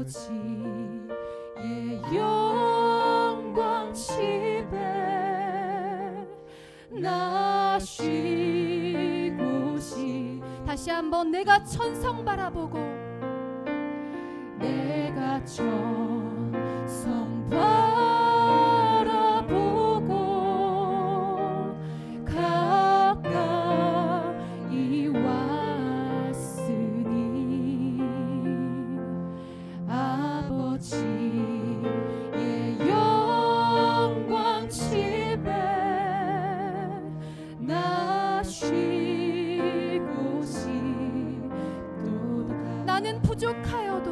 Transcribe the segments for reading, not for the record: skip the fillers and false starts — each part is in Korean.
아버지의 영광 집에 나 쉬고 싶. 다시 한번 내가 천성 바라보고, 내가 천성 바라보고 가까이 왔으니 아버지의 영광 집에 나 쉬고 싶도다. 나는 부족하여도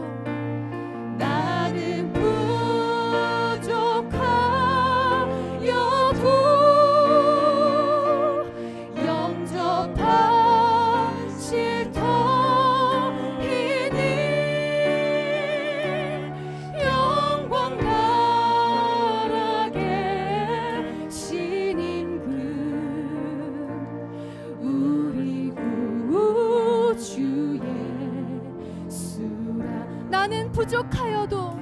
영접하실 터이니 영광 나라에 신인 그 우리 구주 예수라. 나는 부족하여도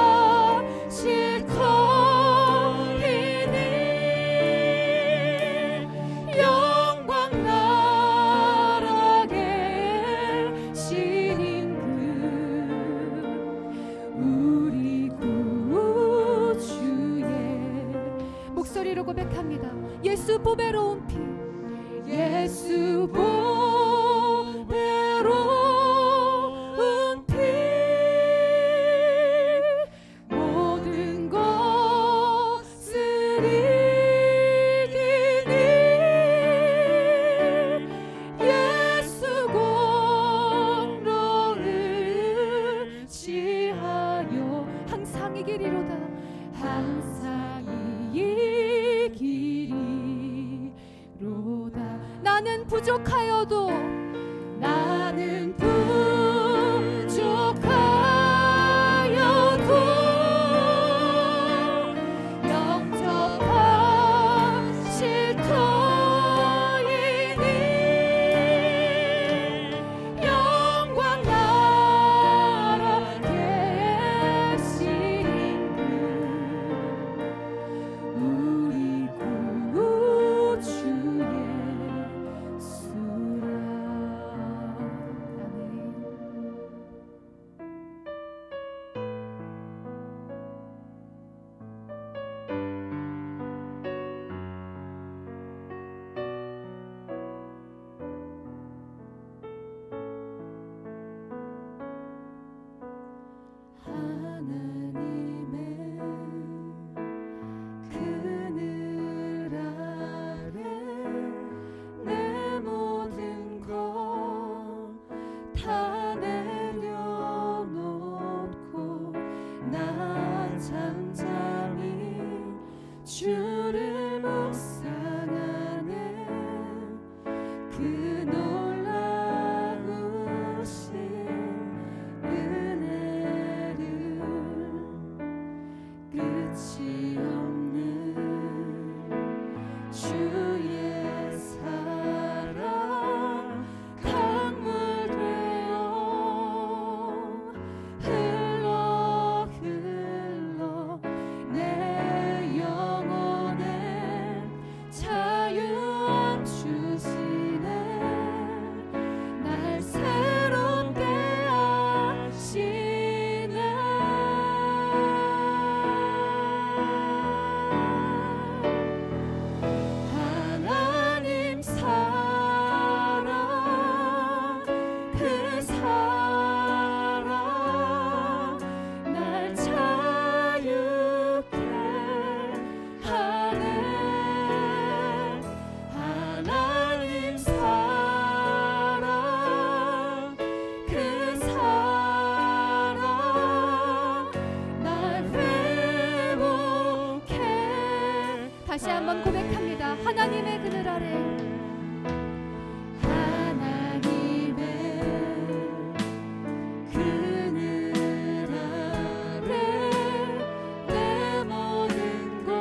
영접하실 터이니 영광 나라에 신인 그 우리 구주의. 목소리로 고백합니다. 예수 보배로운 피, 예수 보배로운 피, 모든 것을 이기니 예수 공로를 지하여 항상 이기리로다. 항상 이기리로다. 나는 부족하여도 영접하실 터이니 영광 나라에 신인 그 우리 구주 예수라. 하나님의 그늘 아래 내 모든 것 다 내려놓고 나 잠잠히 주를 묵상하네. 그 놀라우신 은혜를 끝이 없는 주의 사랑 강물 되어 흘러 내 영혼에 자유함 주시네. 날 새롭게 하시네. 하나님 사랑, 그 사랑 날 자유케 하네. 하나님 사랑, 그 사랑 날 회복해. 다시 한번 고백합니다. 하나님의 그늘 아래, 하나님의 그늘 아래 내 모든 것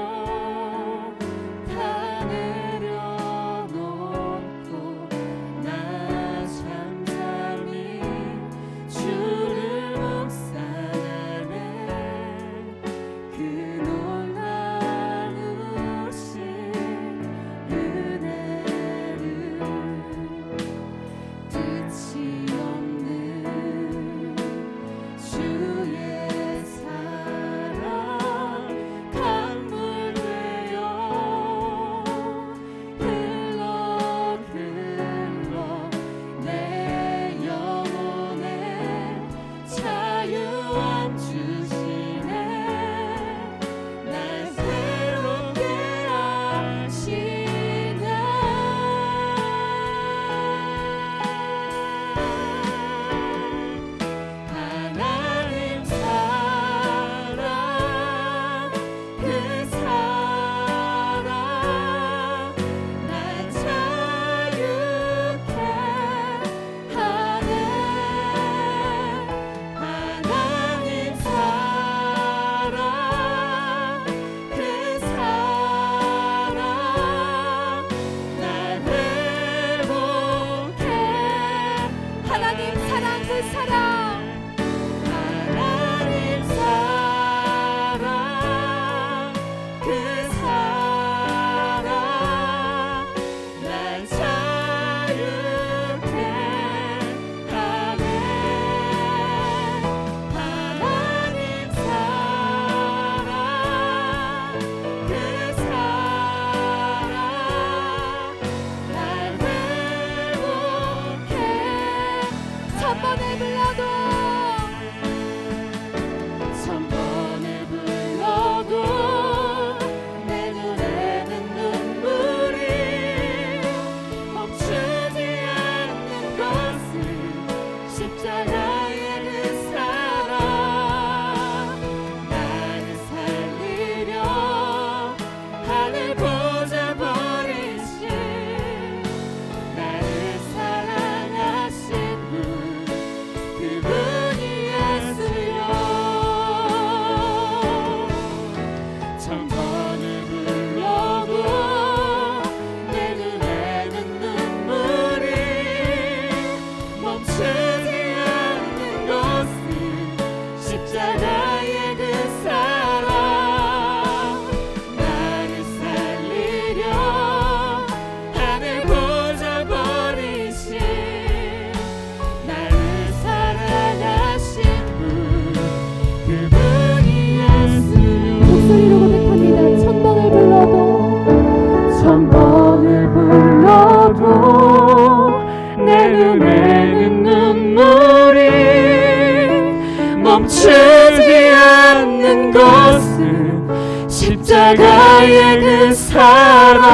십자가의 그 사랑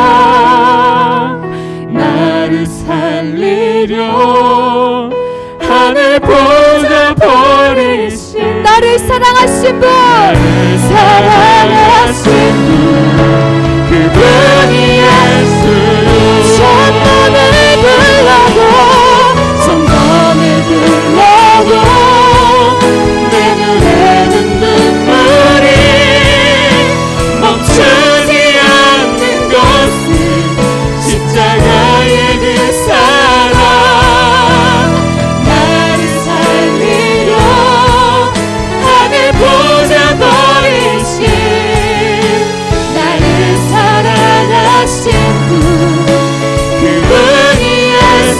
나를 살리려 하늘 보좌 버리신 나를 사랑하신 분, 나를 사랑하신 분 그분이 예수 천번을 불러도 천번을 불러도 내 눈에는 눈물이 멈추지 않는 것은 십자가의 그 사랑 나를 살리려 하늘 보좌 버리신 나를 사랑하신 분 그분이 예수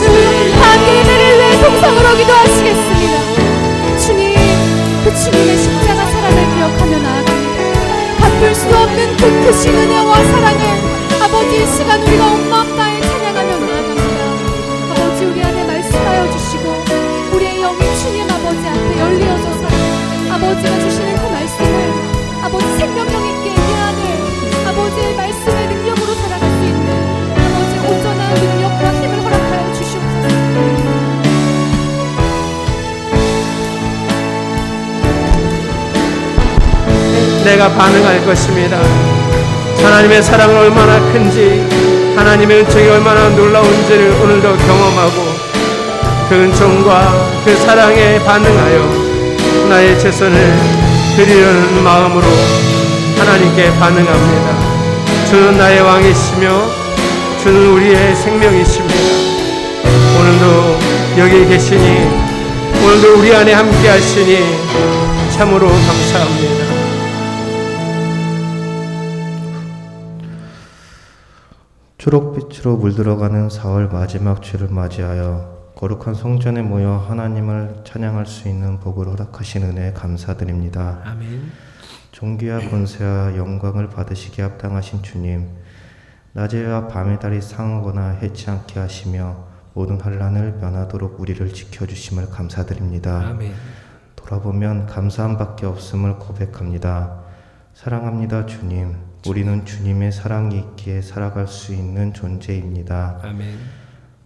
함께 예배를 위해 동성으로 기도하시겠습니다. 주님, 그 주님의 십자가 사랑을 기억하며 나아갑니다. 갚을 수 없는 그 크신 은혜와 사랑을 아버지 이 시간 우리가 온 마음 다해 찬양하며 나아갑니다. 아버지 우리 안에 말씀하여 주시고 우리의 영이 주님 아버지 앞에 열리어져서 아버지가 주시는 그 말씀을 아버지 생명력 있게 이 안에 아버지의 말씀의 능력으로 살아갈 수 있는 아버지 온전한 능력과 힘을 허락하여 주시옵소서. 내가 반응할 것입니다. 하나님의 사랑은 얼마나 큰지, 하나님의 은총이 얼마나 놀라운지를 오늘도 경험하고 그 은총과 그 사랑에 반응하여 나의 최선을 드리려는 마음으로 하나님께 반응합니다. 주는 나의 왕이시며 주는 우리의 생명이십니다. 오늘도 여기 계시니, 오늘도 우리 안에 함께 하시니 참으로 감사합니다. 초록빛으로 물들어가는 4월 마지막 주를 맞이하여 거룩한 성전에 모여 하나님을 찬양할 수 있는 복을 허락하신 은혜에 감사드립니다. 아멘. 존귀와 권세와 영광을 받으시기에 합당하신 주님, 낮에와 밤의 달이 상하거나 해치 않게 하시며 모든 환난을 면하도록 우리를 지켜주심을 감사드립니다. 아멘. 돌아보면 감사함 밖에 없음을 고백합니다. 사랑합니다 주님. 우리는 주님의 사랑이 있기에 살아갈 수 있는 존재입니다. 아멘.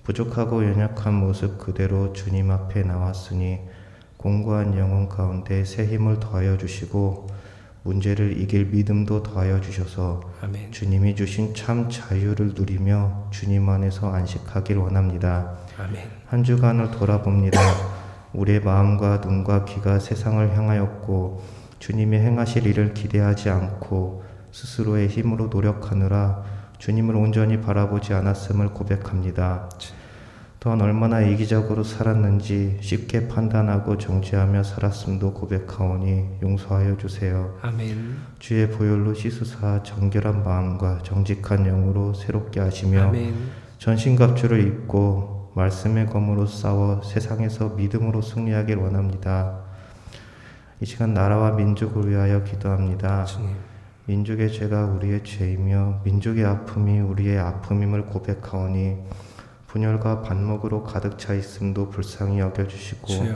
부족하고 연약한 모습 그대로 주님 앞에 나왔으니 공고한 영혼 가운데 새 힘을 더하여 주시고 문제를 이길 믿음도 더하여 주셔서 아멘. 주님이 주신 참 자유를 누리며 주님 안에서 안식하길 원합니다. 아멘. 한 주간을 돌아봅니다. 우리의 마음과 눈과 귀가 세상을 향하였고 주님이 행하실 일을 기대하지 않고 스스로의 힘으로 노력하느라 주님을 온전히 바라보지 않았음을 고백합니다. 또한 얼마나 이기적으로 살았는지 쉽게 판단하고 정죄하며 살았음도 고백하오니 용서하여 주세요. 아멘. 주의 보혈로 씻으사 정결한 마음과 정직한 영으로 새롭게 하시며 아멘. 전신갑주를 입고 말씀의 검으로 싸워 세상에서 믿음으로 승리하길 원합니다. 이 시간 나라와 민족을 위하여 기도합니다. 주님. 민족의 죄가 우리의 죄이며 민족의 아픔이 우리의 아픔임을 고백하오니 분열과 반목으로 가득 차 있음도 불쌍히 여겨주시고 주여.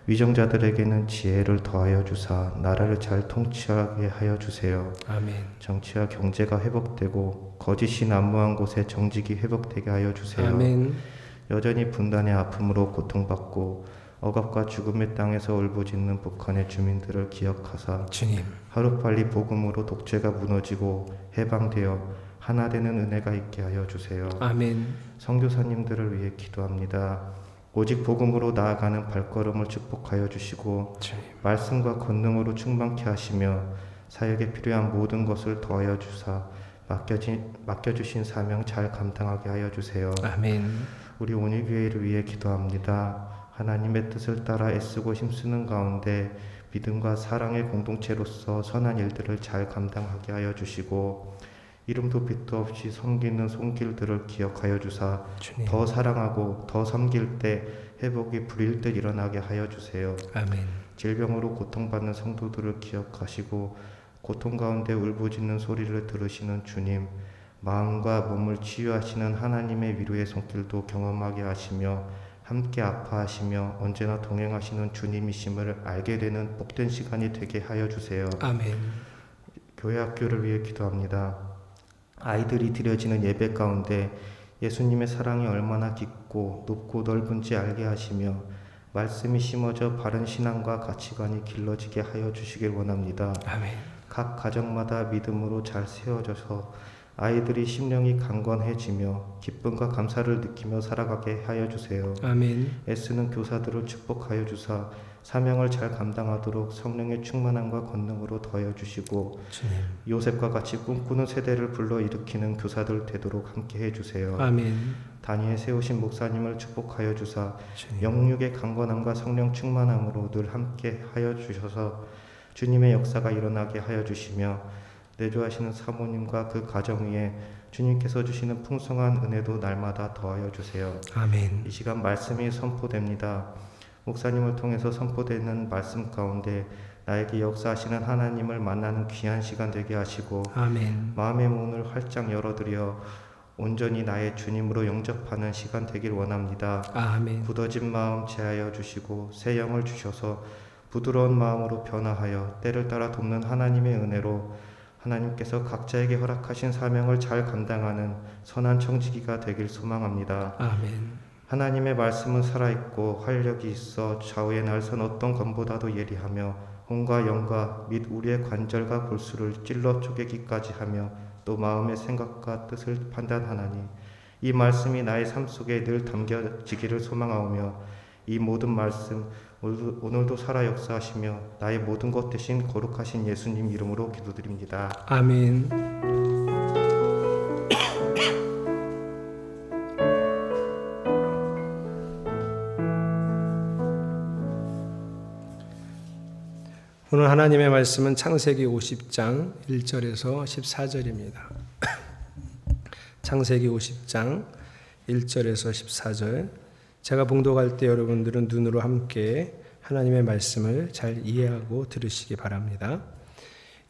위정자들에게는 지혜를 더하여 주사 나라를 잘 통치하게 하여 주세요. 아멘. 정치와 경제가 회복되고 거짓이 난무한 곳에 정직이 회복되게 하여 주세요. 아멘. 여전히 분단의 아픔으로 고통받고 억압과 죽음의 땅에서 울부짖는 북한의 주민들을 기억하사 주님. 하루빨리 복음으로 독재가 무너지고 해방되어 하나 되는 은혜가 있게 하여 주세요. 아멘. 선교사님들을 위해 기도합니다. 오직 복음으로 나아가는 발걸음을 축복하여 주시고 주님. 말씀과 권능으로 충만케 하시며 사역에 필요한 모든 것을 더하여 주사 맡겨주신 사명 잘 감당하게 하여 주세요. 아멘. 우리 온유교회를 위해 기도합니다. 하나님의 뜻을 따라 애쓰고 힘쓰는 가운데 믿음과 사랑의 공동체로서 선한 일들을 잘 감당하게 하여 주시고 이름도 빛도 없이 섬기는 손길들을 기억하여 주사 주님. 더 사랑하고 더 섬길 때 회복이 불일 듯 일어나게 하여 주세요. 아멘. 질병으로 고통받는 성도들을 기억하시고 고통 가운데 울부짖는 소리를 들으시는 주님, 마음과 몸을 치유하시는 하나님의 위로의 손길도 경험하게 하시며 함께 아파하시며 언제나 동행하시는 주님이심을 알게 되는 복된 시간이 되게 하여 주세요. 아멘. 교회 학교를 위해 기도합니다. 아이들이 드려지는 예배 가운데 예수님의 사랑이 얼마나 깊고 높고 넓은지 알게 하시며 말씀이 심어져 바른 신앙과 가치관이 길러지게 하여 주시길 원합니다. 아멘. 각 가정마다 믿음으로 잘 세워져서 아이들이 심령이 강건해지며 기쁨과 감사를 느끼며 살아가게 하여 주세요. 아멘. 애쓰는 교사들을 축복하여 주사 사명을 잘 감당하도록 성령의 충만함과 권능으로 더하여 주시고 주님. 요셉과 같이 꿈꾸는 세대를 불러일으키는 교사들 되도록 함께 해주세요. 아멘. 단위에 세우신 목사님을 축복하여 주사 주님. 영육의 강건함과 성령 충만함으로 늘 함께 하여 주셔서 주님의 역사가 일어나게 하여 주시며 내조하시는 사모님과 그 가정 위에 주님께서 주시는 풍성한 은혜도 날마다 더하여 주세요. 아멘. 이 시간 말씀이 선포됩니다. 목사님을 통해서 선포되는 말씀 가운데 나에게 역사하시는 하나님을 만나는 귀한 시간 되게 하시고 아멘. 마음의 문을 활짝 열어드려 온전히 나의 주님으로 영접하는 시간 되길 원합니다. 아멘. 굳어진 마음 제하여 주시고 새 영을 주셔서 부드러운 마음으로 변화하여 때를 따라 돕는 하나님의 은혜로 하나님께서 각자에게 허락하신 사명을 잘 감당하는 선한 청지기가 되길 소망합니다. 아멘. 하나님의 말씀은 살아있고 활력이 있어 좌우의 날선 어떤 검보다도 예리하며 혼과 영과 및 우리의 관절과 골수를 찔러 쪼개기까지 하며 또 마음의 생각과 뜻을 판단하나니 이 말씀이 나의 삶 속에 늘 담겨지기를 소망하오며 이 모든 말씀 오늘도 살아 역사하시며 나의 모든 것 대신 거룩하신 예수님 이름으로 기도드립니다. 아멘. 오늘 하나님의 말씀은 창세기 50장 1절에서 14절입니다. 창세기 50장 1절에서 14절. 제가 봉독할 때 여러분들은 눈으로 함께 하나님의 말씀을 잘 이해하고 들으시기 바랍니다.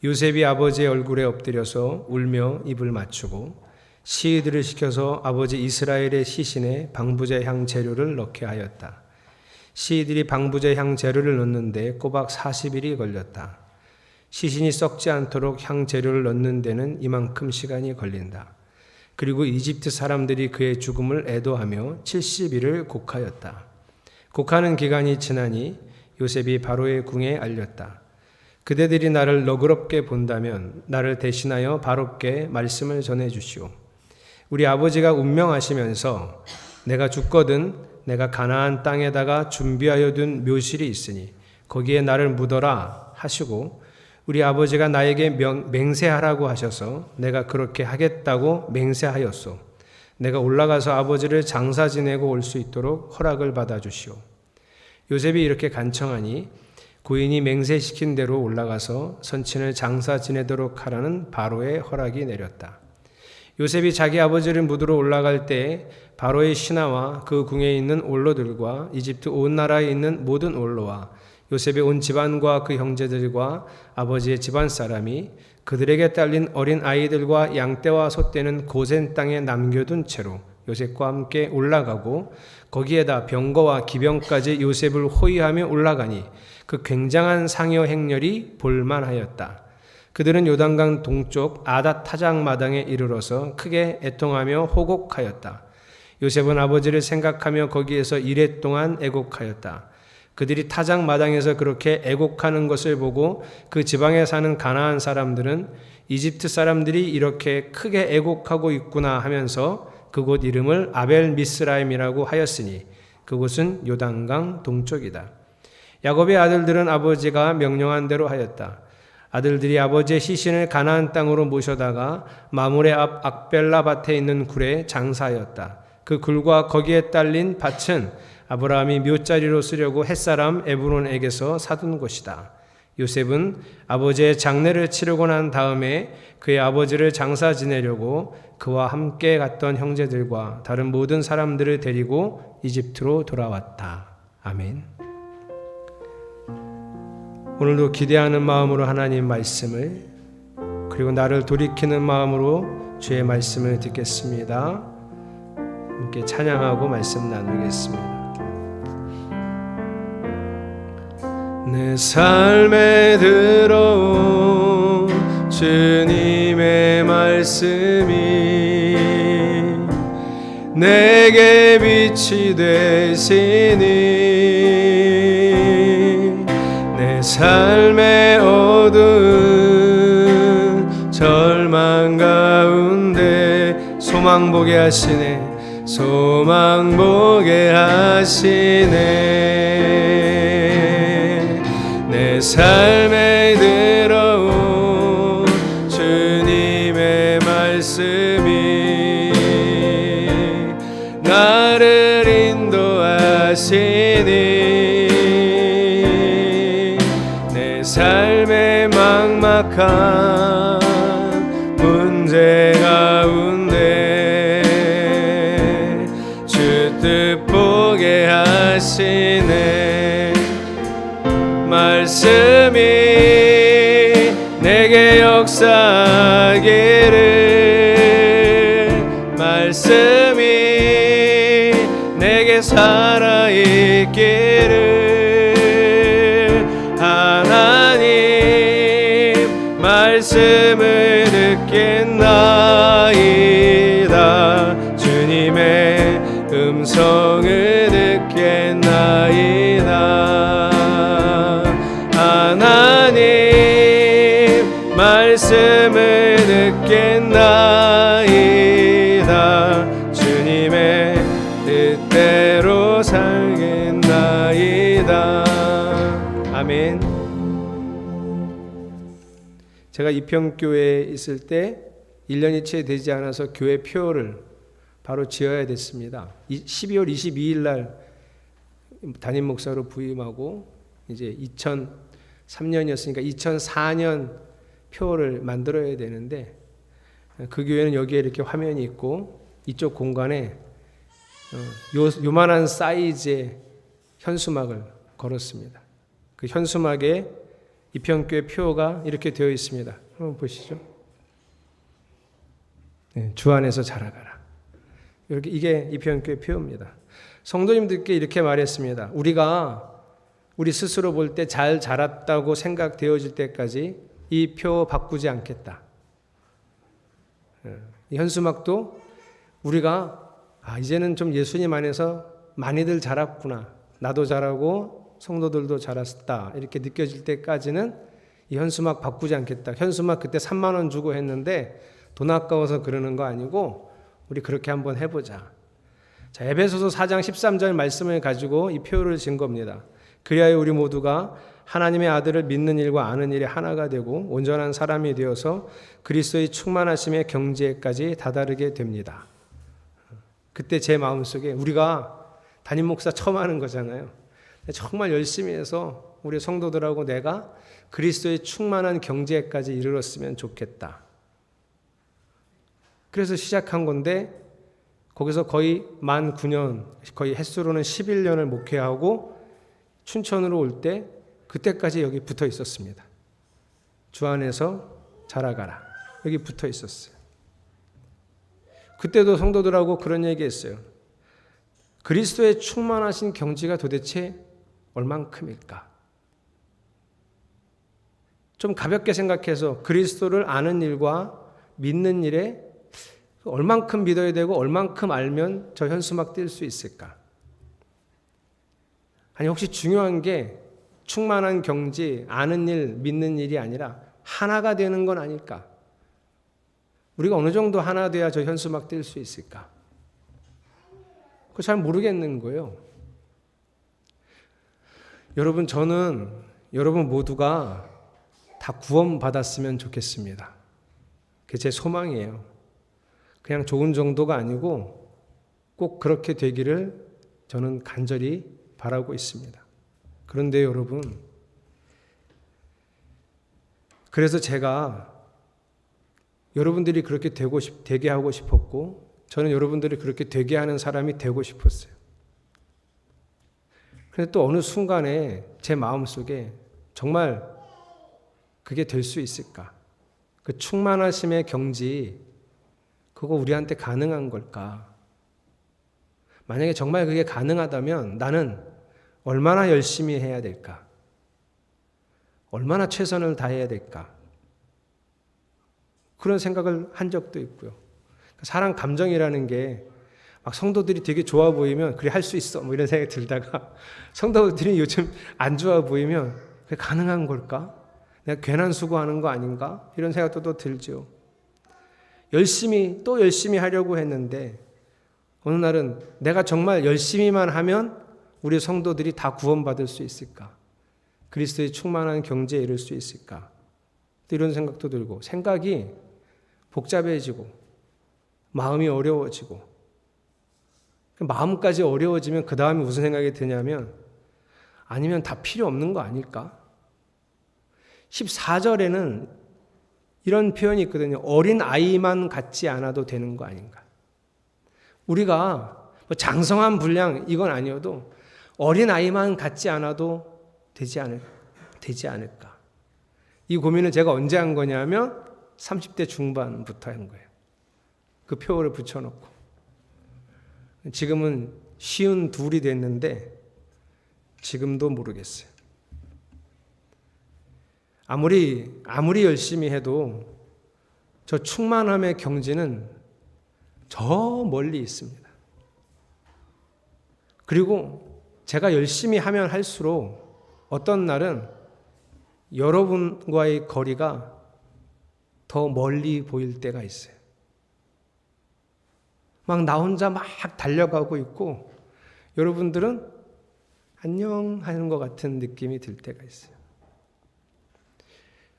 요셉이 아버지의 얼굴에 엎드려서 울며 입을 맞추고 시위들을 시켜서 아버지 이스라엘의 시신에 방부제 향 재료를 넣게 하였다. 시위들이 방부제 향 재료를 넣는데 꼬박 40일이 걸렸다. 시신이 썩지 않도록 향 재료를 넣는 데는 이만큼 시간이 걸린다. 그리고 이집트 사람들이 그의 죽음을 애도하며 70일을 곡하였다. 곡하는 기간이 지나니 요셉이 바로의 궁에 알렸다. 그대들이 나를 너그럽게 본다면 나를 대신하여 바로께 말씀을 전해주시오. 우리 아버지가 운명하시면서 내가 죽거든 내가 가나안 땅에다가 준비하여 둔 묘실이 있으니 거기에 나를 묻어라 하시고 우리 아버지가 나에게 맹세하라고 하셔서 내가 그렇게 하겠다고 맹세하였소. 내가 올라가서 아버지를 장사 지내고 올 수 있도록 허락을 받아주시오. 요셉이 이렇게 간청하니 고인이 맹세시킨 대로 올라가서 선친을 장사 지내도록 하라는 바로의 허락이 내렸다. 요셉이 자기 아버지를 묻으러 올라갈 때 바로의 신하와 그 궁에 있는 올로들과 이집트 온 나라에 있는 모든 올로와 요셉의 온 집안과 그 형제들과 아버지의 집안 사람이 그들에게 딸린 어린 아이들과 양떼와 소떼는 고센 땅에 남겨둔 채로 요셉과 함께 올라가고 거기에다 병거와 기병까지 요셉을 호위하며 올라가니 그 굉장한 상여 행렬이 볼만하였다. 그들은 요단강 동쪽 아닷 타작 마당에 이르러서 크게 애통하며 호곡하였다. 요셉은 아버지를 생각하며 거기에서 이레 동안 애곡하였다. 그들이 타작 마당에서 그렇게 애곡하는 것을 보고 그 지방에 사는 가나안 사람들은 이집트 사람들이 이렇게 크게 애곡하고 있구나 하면서 그곳 이름을 아벨 미스라임이라고 하였으니 그곳은 요단강 동쪽이다. 야곱의 아들들은 아버지가 명령한 대로 하였다. 아들들이 아버지의 시신을 가나안 땅으로 모셔다가 마므레 앞 악벨라 밭에 있는 굴에 장사하였다. 그 굴과 거기에 딸린 밭은 아브라함이 묘자리로 쓰려고 햇사람 에브론에게서 사둔 곳이다. 요셉은 아버지의 장례를 치르고 난 다음에 그의 아버지를 장사 지내려고 그와 함께 갔던 형제들과 다른 모든 사람들을 데리고 이집트로 돌아왔다. 아멘. 오늘도 기대하는 마음으로 하나님 말씀을 그리고 나를 돌이키는 마음으로 주의 말씀을 듣겠습니다. 함께 찬양하고 말씀 나누겠습니다. 내 삶에 들어온 주님의 말씀이 내게 빛이 되시니 내 삶의 어두운 절망 가운데 소망 보게 하시네. 소망 보게 하시네. 내 삶에 들어온 주님의 말씀이 나를 인도하시니 내 삶의 막막한 문제 가운데 주 뜻 보게 하시네. 말씀이 내게 역사하기를 말씀이 내게 살아있기를 하나님 말씀을 듣겠나이다. 주님의 음성을 듣겠나이다. 하나님 말씀을 듣겠나이다. 주님의 뜻대로 살겠나이다. 아멘. 제가 이평교회에 있을 때 1년이 채 되지 않아서 교회 표를 바로 지어야 됐습니다. 12월 22일 날 담임 목사로 부임하고 이제 2003년이었으니까 2004년 표를 만들어야 되는데 그 교회는 여기에 이렇게 화면이 있고 이쪽 공간에 요만한 사이즈의 현수막을 걸었습니다. 그 현수막에 이평교회 표가 이렇게 되어 있습니다. 한번 보시죠. 네, 주 안에서 자라가라. 이렇게 이게 이평교회 표입니다. 성도님들께 이렇게 말했습니다. 우리 스스로 볼 때 잘 자랐다고 생각되어질 때까지 이 표 바꾸지 않겠다. 이 현수막도 우리가 이제는 좀 예수님 안에서 많이들 자랐구나. 나도 자라고 성도들도 자랐다. 이렇게 느껴질 때까지는 이 현수막 바꾸지 않겠다. 현수막 그때 3만 원 주고 했는데 돈 아까워서 그러는 거 아니고 우리 그렇게 한번 해보자. 자, 에베소서 4장 13절 말씀을 가지고 이 표를 진 겁니다. 그리하여 우리 모두가 하나님의 아들을 믿는 일과 아는 일에 하나가 되고 온전한 사람이 되어서 그리스도의 충만하심의 경지에까지 다다르게 됩니다. 그때 제 마음속에 우리가 담임 목사 처음 하는 거잖아요. 정말 열심히 해서 우리 성도들하고 내가 그리스도의 충만한 경지에까지 이르렀으면 좋겠다. 그래서 시작한 건데 거기서 거의 만 9년, 거의 횟수로는 11년을 목회하고 춘천으로 올 때 그때까지 여기 붙어 있었습니다. 주 안에서 자라가라. 여기 붙어 있었어요. 그때도 성도들하고 그런 얘기했어요. 그리스도의 충만하신 경지가 도대체 얼만큼일까? 좀 가볍게 생각해서 그리스도를 아는 일과 믿는 일에 얼만큼 믿어야 되고 얼만큼 알면 저 현수막 뛸 수 있을까? 아니 혹시 중요한 게 충만한 경지, 아는 일, 믿는 일이 아니라 하나가 되는 건 아닐까? 우리가 어느 정도 하나 돼야 저 현수막 뛸 수 있을까? 그거 잘 모르겠는 거예요. 여러분, 저는 여러분 모두가 다 구원받았으면 좋겠습니다. 그게 제 소망이에요. 그냥 좋은 정도가 아니고 꼭 그렇게 되기를 저는 간절히 바라고 있습니다. 그런데 여러분, 그래서 제가 여러분들이 그렇게 되게 하고 싶었고 저는 여러분들이 그렇게 되게 하는 사람이 되고 싶었어요. 그런데 또 어느 순간에 제 마음속에 정말 그게 될 수 있을까? 그 충만하심의 경지, 그거 우리한테 가능한 걸까? 만약에 정말 그게 가능하다면 나는 얼마나 열심히 해야 될까? 얼마나 최선을 다해야 될까? 그런 생각을 한 적도 있고요. 사랑 감정이라는 게 막 성도들이 되게 좋아 보이면 그래 할 수 있어 뭐 이런 생각이 들다가 성도들이 요즘 안 좋아 보이면 그게 가능한 걸까? 내가 괜한 수고하는 거 아닌가? 이런 생각도 또 들죠. 열심히 하려고 했는데 어느 날은 내가 정말 열심히만 하면 우리 성도들이 다 구원받을 수 있을까? 그리스도의 충만한 경지에 이를 수 있을까? 또 이런 생각도 들고 생각이 복잡해지고 마음이 어려워지고 마음까지 어려워지면 그 다음에 무슨 생각이 드냐면 아니면 다 필요 없는 거 아닐까? 14절에는 이런 표현이 있거든요. 어린 아이만 갖지 않아도 되는 거 아닌가? 우리가 뭐 장성한 분량 이건 아니어도 어린 아이만 갖지 않아도 되지 않을까? 이 고민을 제가 언제 한 거냐면 30대 중반부터 한 거예요. 그 표를 붙여놓고 지금은 52이 됐는데 지금도 모르겠어요. 아무리 열심히 해도 저 충만함의 경지는 저 멀리 있습니다. 그리고 제가 열심히 하면 할수록 어떤 날은 여러분과의 거리가 더 멀리 보일 때가 있어요. 막 나 혼자 막 달려가고 있고 여러분들은 안녕 하는 것 같은 느낌이 들 때가 있어요.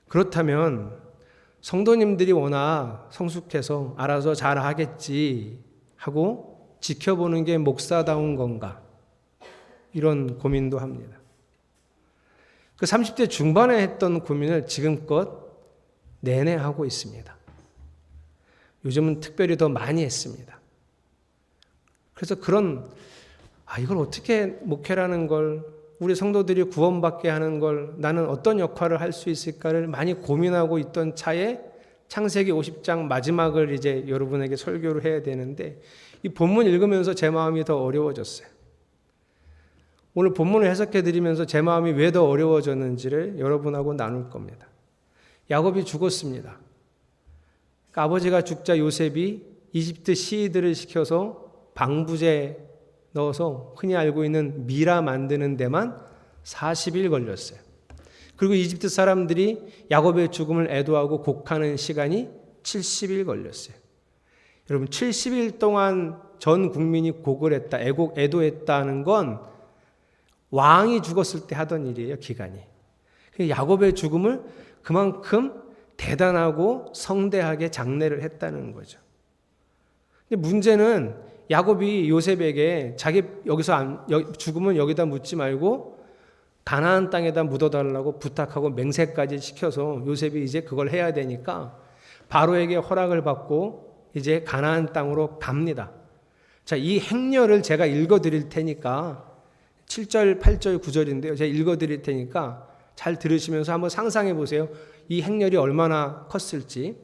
그렇다면 성도님들이 워낙 성숙해서 알아서 잘 하겠지 하고 지켜보는 게 목사다운 건가? 이런 고민도 합니다. 그 30대 중반에 했던 고민을 지금껏 내내 하고 있습니다. 요즘은 특별히 더 많이 했습니다. 그래서 이걸 어떻게 목회라는 걸, 우리 성도들이 구원받게 하는 걸 나는 어떤 역할을 할 수 있을까를 많이 고민하고 있던 차에 창세기 50장 마지막을 이제 여러분에게 설교를 해야 되는데 이 본문 읽으면서 제 마음이 더 어려워졌어요. 오늘 본문을 해석해 드리면서 제 마음이 왜 더 어려워졌는지를 여러분하고 나눌 겁니다. 야곱이 죽었습니다. 그러니까 아버지가 죽자 요셉이 이집트 시위들을 시켜서 방부제 넣어서 흔히 알고 있는 미라 만드는 데만 40일 걸렸어요. 그리고 이집트 사람들이 야곱의 죽음을 애도하고 곡하는 시간이 70일 걸렸어요. 여러분 70일 동안 전 국민이 곡을 했다, 애도했다는 건 왕이 죽었을 때 하던 일이에요. 기간이. 야곱의 죽음을 그만큼 대단하고 성대하게 장례를 했다는 거죠. 근데 문제는 야곱이 요셉에게 자기 죽음은 여기다 묻지 말고 가나안 땅에다 묻어달라고 부탁하고 맹세까지 시켜서 요셉이 이제 그걸 해야 되니까 바로에게 허락을 받고 이제 가나안 땅으로 갑니다. 자, 이 행렬을 제가 읽어드릴 테니까 7절, 8절, 9절인데요. 제가 읽어드릴 테니까 잘 들으시면서 한번 상상해 보세요. 이 행렬이 얼마나 컸을지.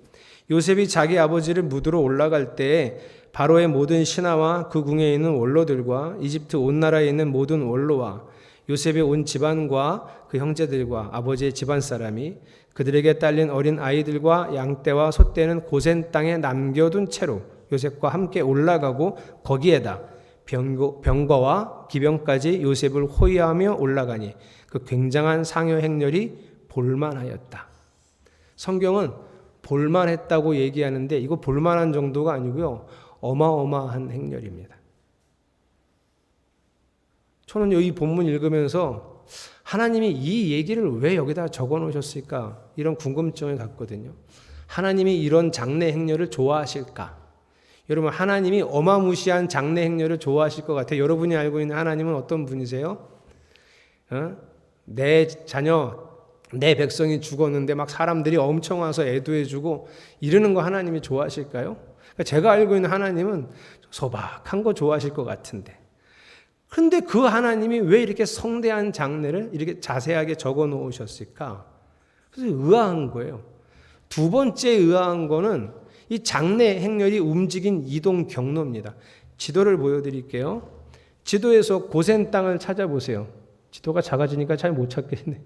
요셉이 자기 아버지를 묻으러 올라갈 때 바로의 모든 신하와 그 궁에 있는 원로들과 이집트 온 나라에 있는 모든 원로와 요셉의 온 집안과 그 형제들과 아버지의 집안 사람이 그들에게 딸린 어린 아이들과 양떼와 소떼는 고센 땅에 남겨둔 채로 요셉과 함께 올라가고 거기에다 병거와 기병까지 요셉을 호위하며 올라가니 그 굉장한 상여 행렬이 볼만하였다. 성경은 볼만했다고 얘기하는데 이거 볼만한 정도가 아니고요. 어마어마한 행렬입니다. 저는 이 본문 읽으면서 하나님이 이 얘기를 왜 여기다 적어 놓으셨을까? 이런 궁금증을 갖거든요. 하나님이 이런 장례 행렬을 좋아하실까? 여러분, 하나님이 어마무시한 장례 행렬을 좋아하실 것 같아요. 여러분이 알고 있는 하나님은 어떤 분이세요? 내 자녀, 내 백성이 죽었는데 막 사람들이 엄청 와서 애도해주고 이러는 거 하나님이 좋아하실까요? 제가 알고 있는 하나님은 소박한 거 좋아하실 것 같은데. 그런데 그 하나님이 왜 이렇게 성대한 장례를 이렇게 자세하게 적어 놓으셨을까? 그래서 의아한 거예요. 두 번째 의아한 거는 이 장례 행렬이 움직인 이동 경로입니다. 지도를 보여드릴게요. 지도에서 고센 땅을 찾아보세요. 지도가 작아지니까 잘 못 찾겠네.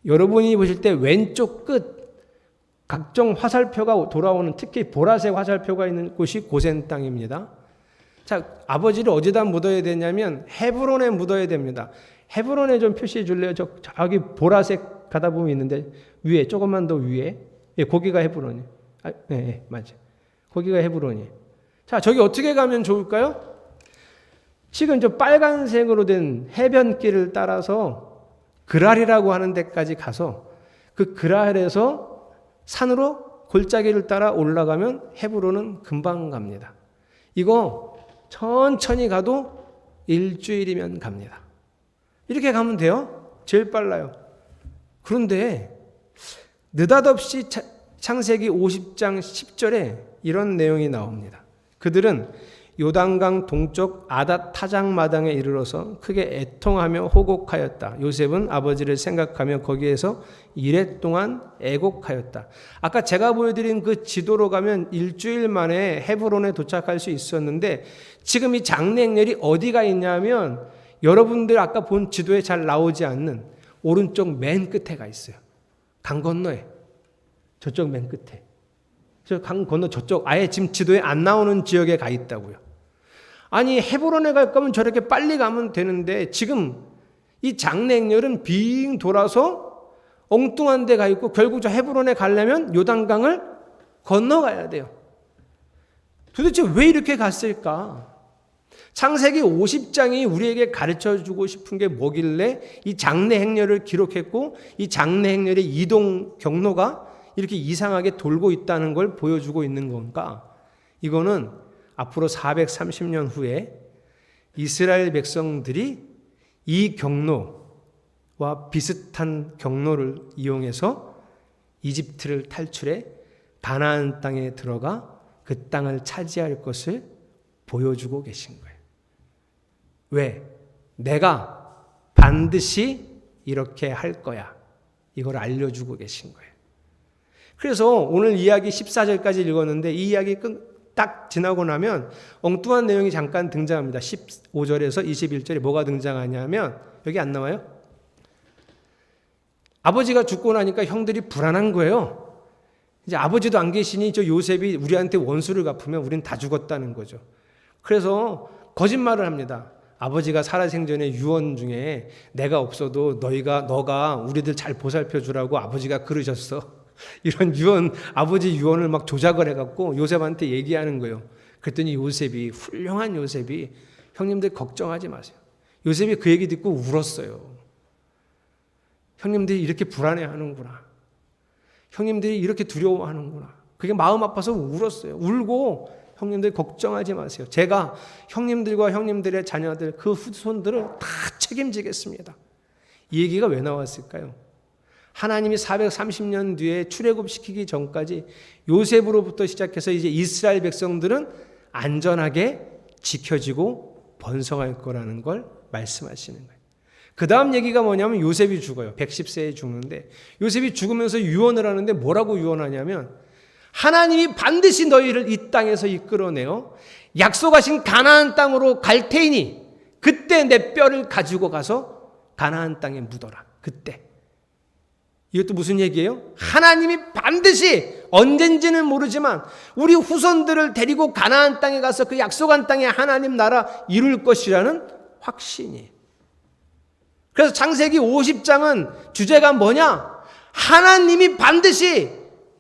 여러분이 보실 때 왼쪽 끝 각종 화살표가 돌아오는, 특히 보라색 화살표가 있는 곳이 고센 땅입니다. 자, 아버지를 어디다 묻어야 되냐면 헤브론에 묻어야 됩니다. 헤브론에 좀 표시해 줄래요? 저기 보라색 가다 보면 있는데 위에, 조금만 더 위에. 예, 거기가 헤브론이에요. 맞아요. 거기가 헤브론이에요. 자, 저기 어떻게 가면 좋을까요? 지금 저 빨간색으로 된 해변길을 따라서 그랄이라고 하는 데까지 가서 그 그랄에서 산으로 골짜기를 따라 올라가면 헤브론은 금방 갑니다. 이거 천천히 가도 일주일이면 갑니다. 이렇게 가면 돼요. 제일 빨라요. 그런데 느닷없이 창세기 50장 10절에 이런 내용이 나옵니다. 그들은 요단강 동쪽 아닷 타장 마당에 이르러서 크게 애통하며 호곡하였다. 요셉은 아버지를 생각하며 거기에서 이래 동안 애곡하였다. 아까 제가 보여드린 그 지도로 가면 일주일 만에 헤브론에 도착할 수 있었는데 지금 이 장래 행렬이 어디가 있냐면 여러분들 아까 본 지도에 잘 나오지 않는 오른쪽 맨 끝에 가 있어요. 강 건너에. 저쪽 맨 끝에. 저 강 건너 저쪽 아예 지금 지도에 안 나오는 지역에 가 있다고요. 아니 헤브론에 갈 거면 저렇게 빨리 가면 되는데 지금 이 장래 행렬은 빙 돌아서 엉뚱한 데 가 있고 결국 저 헤브론에 가려면 요단강을 건너가야 돼요. 도대체 왜 이렇게 갔을까? 창세기 50장이 우리에게 가르쳐주고 싶은 게 뭐길래 이 장래 행렬을 기록했고 이 장래 행렬의 이동 경로가 이렇게 이상하게 돌고 있다는 걸 보여주고 있는 건가? 이거는 앞으로 430년 후에 이스라엘 백성들이 이 경로와 비슷한 경로를 이용해서 이집트를 탈출해 가나안 땅에 들어가 그 땅을 차지할 것을 보여주고 계신 거예요. 왜? 내가 반드시 이렇게 할 거야. 이걸 알려주고 계신 거예요. 그래서 오늘 이야기 14절까지 읽었는데 이 이야기 딱 지나고 나면 엉뚱한 내용이 잠깐 등장합니다. 15절에서 21절에 뭐가 등장하냐면 여기 안 나와요? 아버지가 죽고 나니까 형들이 불안한 거예요. 이제 아버지도 안 계시니 저 요셉이 우리한테 원수를 갚으면 우린 다 죽었다는 거죠. 그래서 거짓말을 합니다. 아버지가 살아생전에 유언 중에 내가 없어도 너가 우리들 잘 보살펴 주라고 아버지가 그러셨어. 이런 유언, 아버지 유언을 막 조작을 해갖고 요셉한테 얘기하는 거예요. 그랬더니 요셉이, 훌륭한 요셉이 형님들 걱정하지 마세요. 요셉이 그 얘기 듣고 울었어요. 형님들이 이렇게 불안해하는구나. 형님들이 이렇게 두려워하는구나. 그게 마음 아파서 울었어요. 울고 형님들 걱정하지 마세요. 제가 형님들과 형님들의 자녀들, 그 후손들을 다 책임지겠습니다. 이 얘기가 왜 나왔을까요? 하나님이 430년 뒤에 출애굽시키기 전까지 요셉으로부터 시작해서 이제 이스라엘 백성들은 안전하게 지켜지고 번성할 거라는 걸 말씀하시는 거예요. 그 다음 얘기가 뭐냐면 요셉이 죽어요. 110세에 죽는데 요셉이 죽으면서 유언을 하는데 뭐라고 유언하냐면 하나님이 반드시 너희를 이 땅에서 이끌어내어 약속하신 가나안 땅으로 갈 테이니 그때 내 뼈를 가지고 가서 가나안 땅에 묻어라. 그때. 이것도 무슨 얘기예요? 하나님이 반드시 언젠지는 모르지만 우리 후손들을 데리고 가나안 땅에 가서 그 약속한 땅에 하나님 나라 이룰 것이라는 확신이. 그래서 창세기 50장은 주제가 뭐냐? 하나님이 반드시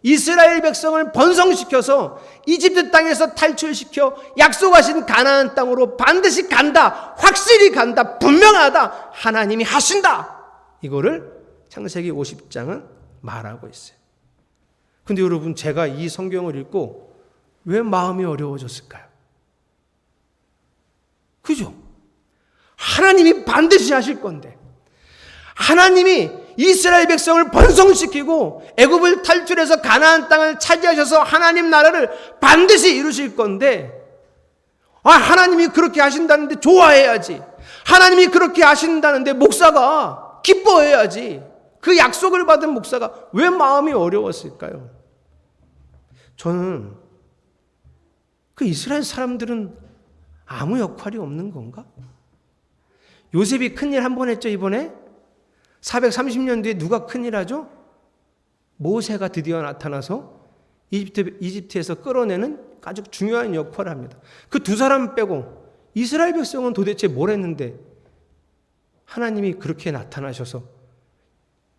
이스라엘 백성을 번성시켜서 이집트 땅에서 탈출시켜 약속하신 가나안 땅으로 반드시 간다. 확실히 간다. 분명하다. 하나님이 하신다. 이거를 창세기 50장은 말하고 있어요. 근데 여러분 제가 이 성경을 읽고 왜 마음이 어려워졌을까요? 그죠? 하나님이 반드시 하실 건데 하나님이 이스라엘 백성을 번성시키고 애굽을 탈출해서 가나안 땅을 차지하셔서 하나님 나라를 반드시 이루실 건데 하나님이 그렇게 하신다는데 좋아해야지. 하나님이 그렇게 하신다는데 목사가 기뻐해야지. 그 약속을 받은 목사가 왜 마음이 어려웠을까요? 저는 그 이스라엘 사람들은 아무 역할이 없는 건가? 요셉이 큰일 한 번 했죠, 이번에? 430년 뒤에 누가 큰일 하죠? 모세가 드디어 나타나서 이집트에서 끌어내는 아주 중요한 역할을 합니다. 그 두 사람 빼고 이스라엘 백성은 도대체 뭘 했는데 하나님이 그렇게 나타나셔서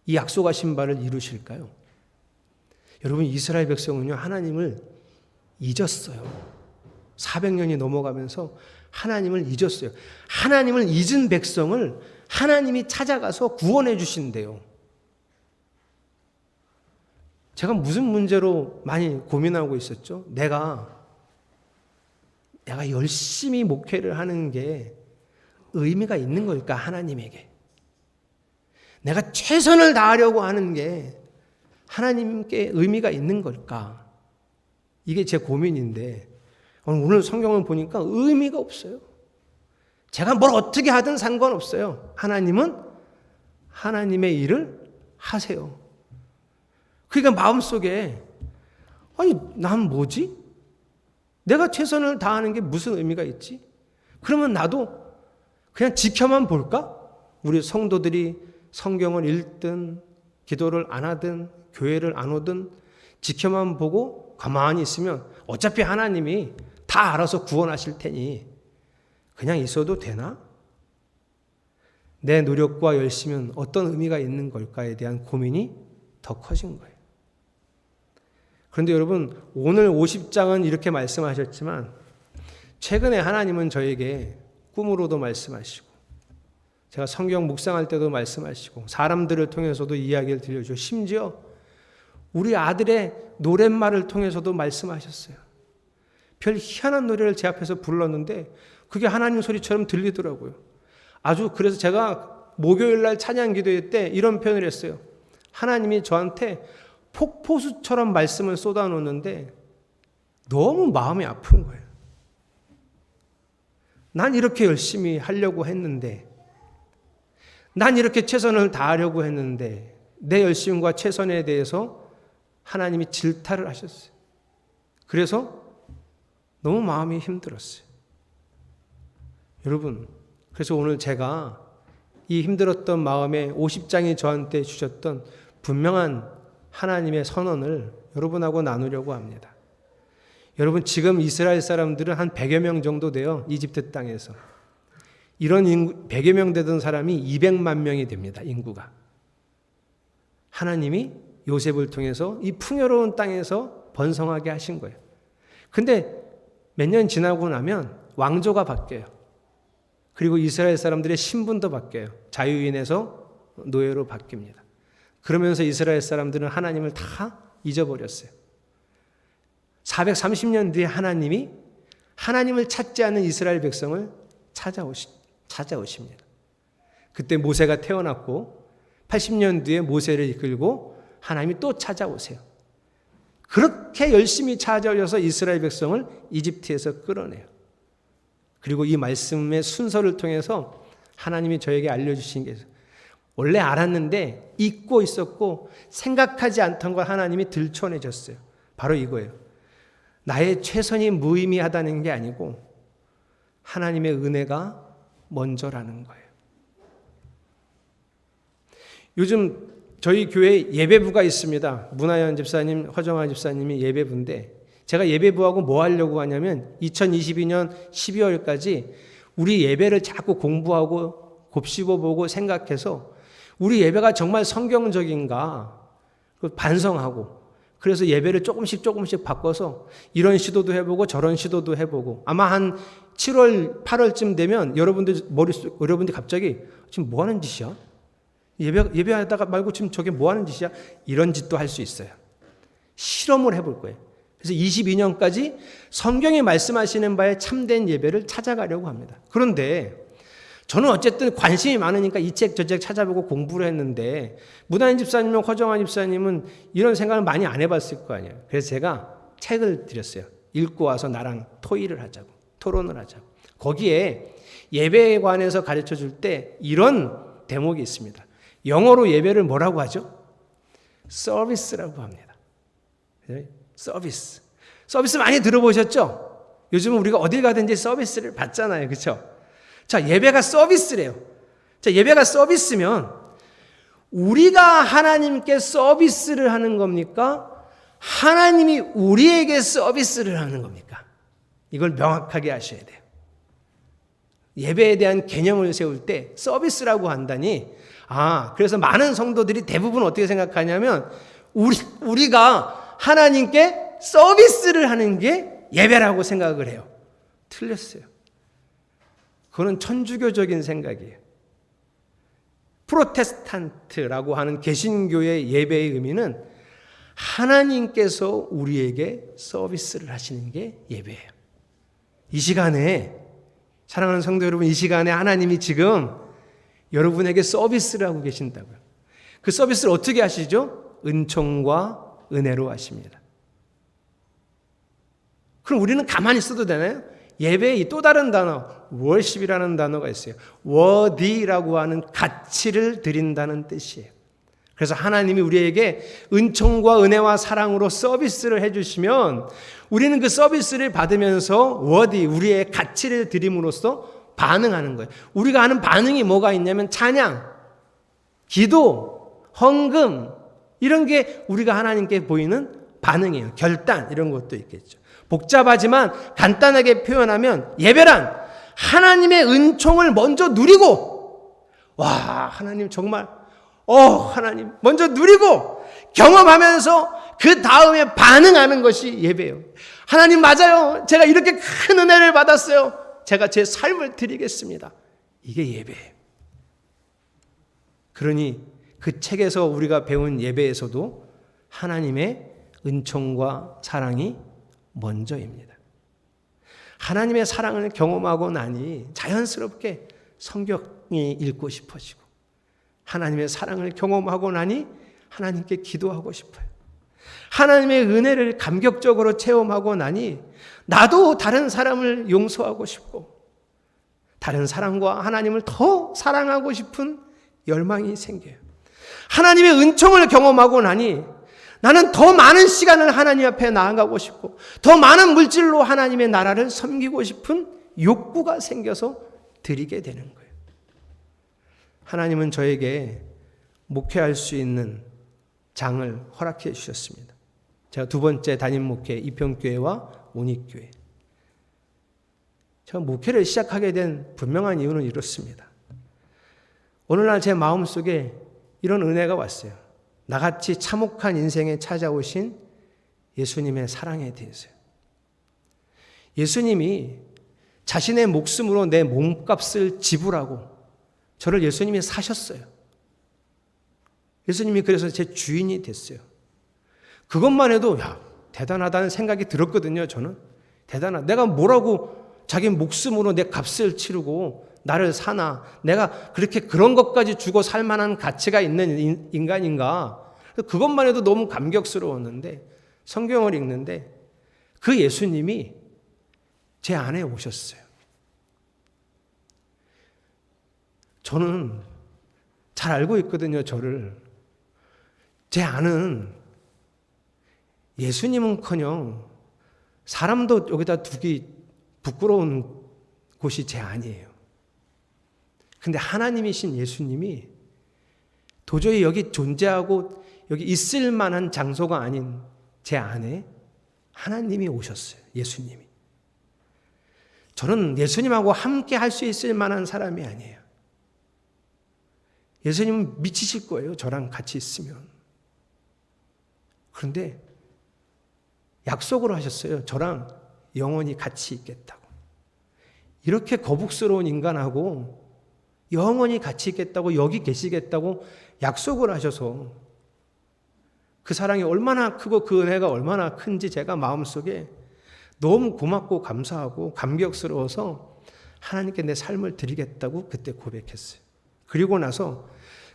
이 약속하신 바를 이루실까요? 여러분, 이스라엘 백성은요, 하나님을 잊었어요. 400년이 넘어가면서 하나님을 잊었어요. 하나님을 잊은 백성을 하나님이 찾아가서 구원해 주신대요. 제가 무슨 문제로 많이 고민하고 있었죠? 내가 열심히 목회를 하는 게 의미가 있는 걸까, 하나님에게? 내가 최선을 다하려고 하는 게 하나님께 의미가 있는 걸까? 이게 제 고민인데 오늘 성경을 보니까 의미가 없어요. 제가 뭘 어떻게 하든 상관없어요. 하나님은 하나님의 일을 하세요. 그러니까 마음속에 난 뭐지? 내가 최선을 다하는 게 무슨 의미가 있지? 그러면 나도 그냥 지켜만 볼까? 우리 성도들이 성경을 읽든 기도를 안 하든 교회를 안 오든 지켜만 보고 가만히 있으면 어차피 하나님이 다 알아서 구원하실 테니 그냥 있어도 되나? 내 노력과 열심은 어떤 의미가 있는 걸까에 대한 고민이 더 커진 거예요. 그런데 여러분, 오늘 50장은 이렇게 말씀하셨지만 최근에 하나님은 저에게 꿈으로도 말씀하시고 제가 성경 묵상할 때도 말씀하시고 사람들을 통해서도 이야기를 들려주고 심지어 우리 아들의 노랫말을 통해서도 말씀하셨어요. 별 희한한 노래를 제 앞에서 불렀는데 그게 하나님 소리처럼 들리더라고요. 그래서 제가 목요일날 찬양 기도회 때 이런 표현을 했어요. 하나님이 저한테 폭포수처럼 말씀을 쏟아놓는데 너무 마음이 아픈 거예요. 난 이렇게 열심히 하려고 했는데, 난 이렇게 최선을 다하려고 했는데 내 열심과 최선에 대해서 하나님이 질타를 하셨어요. 그래서 너무 마음이 힘들었어요. 여러분, 그래서 오늘 제가 이 힘들었던 마음에 50장이 저한테 주셨던 분명한 하나님의 선언을 여러분하고 나누려고 합니다. 여러분, 지금 이스라엘 사람들은 한 100여 명 정도 돼요. 이집트 땅에서. 이런 100여 명 되던 사람이 200만 명이 됩니다. 인구가. 하나님이 요셉을 통해서 이 풍요로운 땅에서 번성하게 하신 거예요. 근데 몇 년 지나고 나면 왕조가 바뀌어요. 그리고 이스라엘 사람들의 신분도 바뀌어요. 자유인에서 노예로 바뀝니다. 그러면서 이스라엘 사람들은 하나님을 다 잊어버렸어요. 430년 뒤에 하나님이 하나님을 찾지 않는 이스라엘 백성을 찾아오십니다. 그때 모세가 태어났고 80년 뒤에 모세를 이끌고 하나님이 또 찾아오세요. 그렇게 열심히 찾아오셔서 이스라엘 백성을 이집트에서 끌어내요. 그리고 이 말씀의 순서를 통해서 하나님이 저에게 알려주신 게 원래 알았는데 잊고 있었고 생각하지 않던 걸 하나님이 들춰내셨어요. 바로 이거예요. 나의 최선이 무의미하다는 게 아니고 하나님의 은혜가 먼저라는 거예요. 요즘 저희 교회에 예배부가 있습니다. 문하연 집사님, 허정아 집사님이 예배부인데 제가 예배부하고 뭐 하려고 하냐면 2022년 12월까지 우리 예배를 자꾸 공부하고 곱씹어보고 생각해서 우리 예배가 정말 성경적인가 반성하고 그래서 예배를 조금씩 바꿔서 이런 시도도 해보고 저런 시도도 해보고 아마 한 7월, 8월쯤 되면 여러분들이 갑자기 지금 뭐 하는 짓이야? 예배하다가 말고 지금 저게 뭐 하는 짓이야? 이런 짓도 할 수 있어요. 실험을 해볼 거예요. 그래서 22년까지 성경이 말씀하시는 바에 참된 예배를 찾아가려고 합니다. 그런데 저는 어쨌든 관심이 많으니까 이 책 저 책 찾아보고 공부를 했는데 문하연 집사님과 허정아 집사님은 이런 생각을 많이 안 해봤을 거 아니에요. 그래서 제가 책을 드렸어요. 읽고 와서 나랑 토론을 하자고. 거기에 예배에 관해서 가르쳐 줄 때 이런 대목이 있습니다. 영어로 예배를 뭐라고 하죠? 서비스라고 합니다. 서비스 많이 들어보셨죠? 요즘은 우리가 어딜 가든지 서비스를 받잖아요. 그렇죠? 자, 예배가 서비스래요. 자, 예배가 서비스면 우리가 하나님께 서비스를 하는 겁니까? 하나님이 우리에게 서비스를 하는 겁니까? 이걸 명확하게 아셔야 돼요. 예배에 대한 개념을 세울 때 서비스라고 한다니, 그래서 많은 성도들이 대부분 어떻게 생각하냐면 우리가 하나님께 서비스를 하는 게 예배라고 생각을 해요. 틀렸어요. 그거는 천주교적인 생각이에요. 프로테스탄트라고 하는 개신교의 예배의 의미는 하나님께서 우리에게 서비스를 하시는 게 예배예요. 이 시간에, 사랑하는 성도 여러분, 이 시간에 하나님이 지금 여러분에게 서비스를 하고 계신다고요. 그 서비스를 어떻게 하시죠? 은총과 은혜로 하십니다. 그럼 우리는 가만히 있어도 되나요? 예배의 또 다른 단어, worship이라는 단어가 있어요. worthy라고 하는 가치를 드린다는 뜻이에요. 그래서 하나님이 우리에게 은총과 은혜와 사랑으로 서비스를 해주시면 우리는 그 서비스를 받으면서 worthy, 우리의 가치를 드림으로써 반응하는 거예요. 우리가 하는 반응이 뭐가 있냐면 찬양, 기도, 헌금, 이런 게 우리가 하나님께 보이는 반응이에요. 결단, 이런 것도 있겠죠. 복잡하지만 간단하게 표현하면 예배란 하나님의 은총을 먼저 누리고, 하나님 정말 하나님 먼저 누리고 경험하면서 그 다음에 반응하는 것이 예배예요. 하나님 맞아요. 제가 이렇게 큰 은혜를 받았어요. 제가 제 삶을 드리겠습니다. 이게 예배예요. 그러니 그 책에서 우리가 배운 예배에서도 하나님의 은총과 사랑이 먼저입니다. 하나님의 사랑을 경험하고 나니 자연스럽게 성경이 읽고 싶어지고, 하나님의 사랑을 경험하고 나니 하나님께 기도하고 싶어요. 하나님의 은혜를 감격적으로 체험하고 나니 나도 다른 사람을 용서하고 싶고, 다른 사람과 하나님을 더 사랑하고 싶은 열망이 생겨요. 하나님의 은총을 경험하고 나니 나는 더 많은 시간을 하나님 앞에 나아가고 싶고, 더 많은 물질로 하나님의 나라를 섬기고 싶은 욕구가 생겨서 드리게 되는 거예요. 하나님은 저에게 목회할 수 있는 장을 허락해 주셨습니다. 제가 두 번째 담임 목회, 이평교회와 온익교회. 제가 목회를 시작하게 된 분명한 이유는 이렇습니다. 어느 날 제 마음속에 이런 은혜가 왔어요. 나같이 참혹한 인생에 찾아오신 예수님의 사랑에 대해서요. 예수님이 자신의 목숨으로 내 몸값을 지불하고 저를 예수님이 사셨어요. 예수님이 그래서 제 주인이 됐어요. 그것만 해도 대단하다는 생각이 들었거든요. 저는 대단하다. 내가 뭐라고 자기 목숨으로 내 값을 치르고 나를 사나, 내가 그렇게 그런 것까지 주고 살 만한 가치가 있는 인간인가. 그것만 해도 너무 감격스러웠는데, 성경을 읽는데 그 예수님이 제 안에 오셨어요. 저는 잘 알고 있거든요. 저를. 제 안은 예수님은커녕 사람도 여기다 두기 부끄러운 곳이 제 안이에요. 근데 하나님이신 예수님이 도저히 여기 존재하고 여기 있을 만한 장소가 아닌 제 안에 하나님이 오셨어요. 예수님이. 저는 예수님하고 함께 할 수 있을 만한 사람이 아니에요. 예수님은 미치실 거예요. 저랑 같이 있으면. 그런데 약속을 하셨어요. 저랑 영원히 같이 있겠다고. 이렇게 거북스러운 인간하고 영원히 같이 있겠다고, 여기 계시겠다고 약속을 하셔서 그 사랑이 얼마나 크고 그 은혜가 얼마나 큰지 제가 마음속에 너무 고맙고 감사하고 감격스러워서 하나님께 내 삶을 드리겠다고 그때 고백했어요. 그리고 나서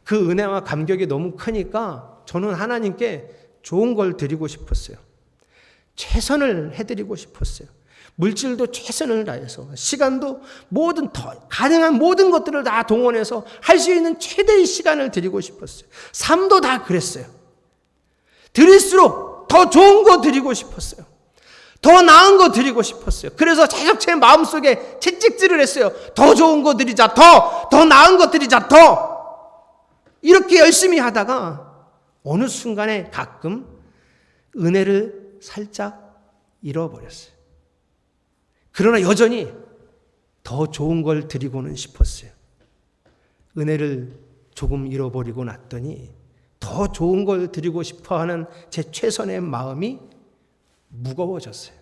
그 은혜와 감격이 너무 크니까 저는 하나님께 좋은 걸 드리고 싶었어요. 최선을 해드리고 싶었어요. 물질도 최선을 다해서, 시간도 가능한 모든 것들을 다 동원해서 할 수 있는 최대의 시간을 드리고 싶었어요. 삶도 다 그랬어요. 드릴수록 더 좋은 거 드리고 싶었어요. 더 나은 거 드리고 싶었어요. 그래서 계속 제 마음속에 채찍질을 했어요. 더 좋은 거 드리자, 더 나은 거 드리자, 더. 이렇게 열심히 하다가 어느 순간에 가끔 은혜를 살짝 잃어버렸어요. 그러나 여전히 더 좋은 걸 드리고는 싶었어요. 은혜를 조금 잃어버리고 났더니 더 좋은 걸 드리고 싶어하는 제 최선의 마음이 무거워졌어요.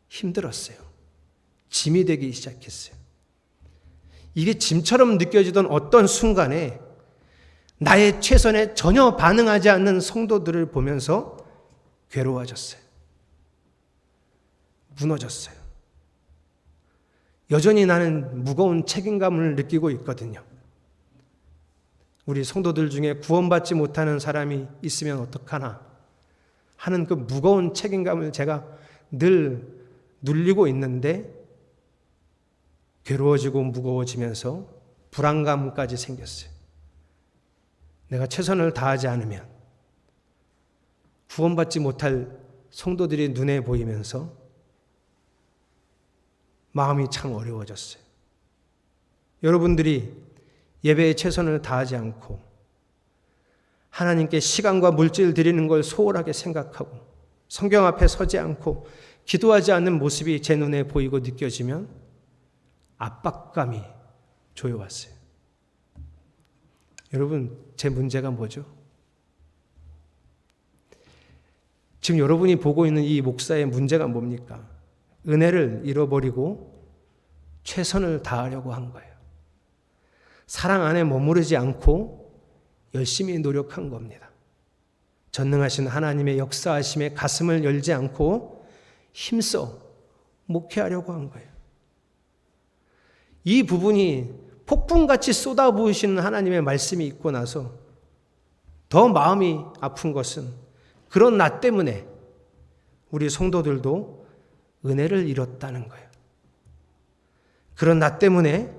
힘들었어요. 짐이 되기 시작했어요. 이게 짐처럼 느껴지던 어떤 순간에 나의 최선에 전혀 반응하지 않는 성도들을 보면서 괴로워졌어요. 무너졌어요. 여전히 나는 무거운 책임감을 느끼고 있거든요. 우리 성도들 중에 구원받지 못하는 사람이 있으면 어떡하나 하는 그 무거운 책임감을 제가 늘 눌리고 있는데 괴로워지고 무거워지면서 불안감까지 생겼어요. 내가 최선을 다하지 않으면 구원받지 못할 성도들이 눈에 보이면서 마음이 참 어려워졌어요. 여러분들이 예배에 최선을 다하지 않고 하나님께 시간과 물질 드리는 걸 소홀하게 생각하고 성경 앞에 서지 않고 기도하지 않는 모습이 제 눈에 보이고 느껴지면 압박감이 조여왔어요. 여러분, 제 문제가 뭐죠? 지금 여러분이 보고 있는 이 목사의 문제가 뭡니까? 은혜를 잃어버리고 최선을 다하려고 한 거예요. 사랑 안에 머무르지 않고 열심히 노력한 겁니다. 전능하신 하나님의 역사하심에 가슴을 열지 않고 힘써 목회하려고 한 거예요. 이 부분이 폭풍같이 쏟아부으시는 하나님의 말씀이 있고 나서 더 마음이 아픈 것은 그런 나 때문에 우리 성도들도 은혜를 잃었다는 거예요. 그런 나 때문에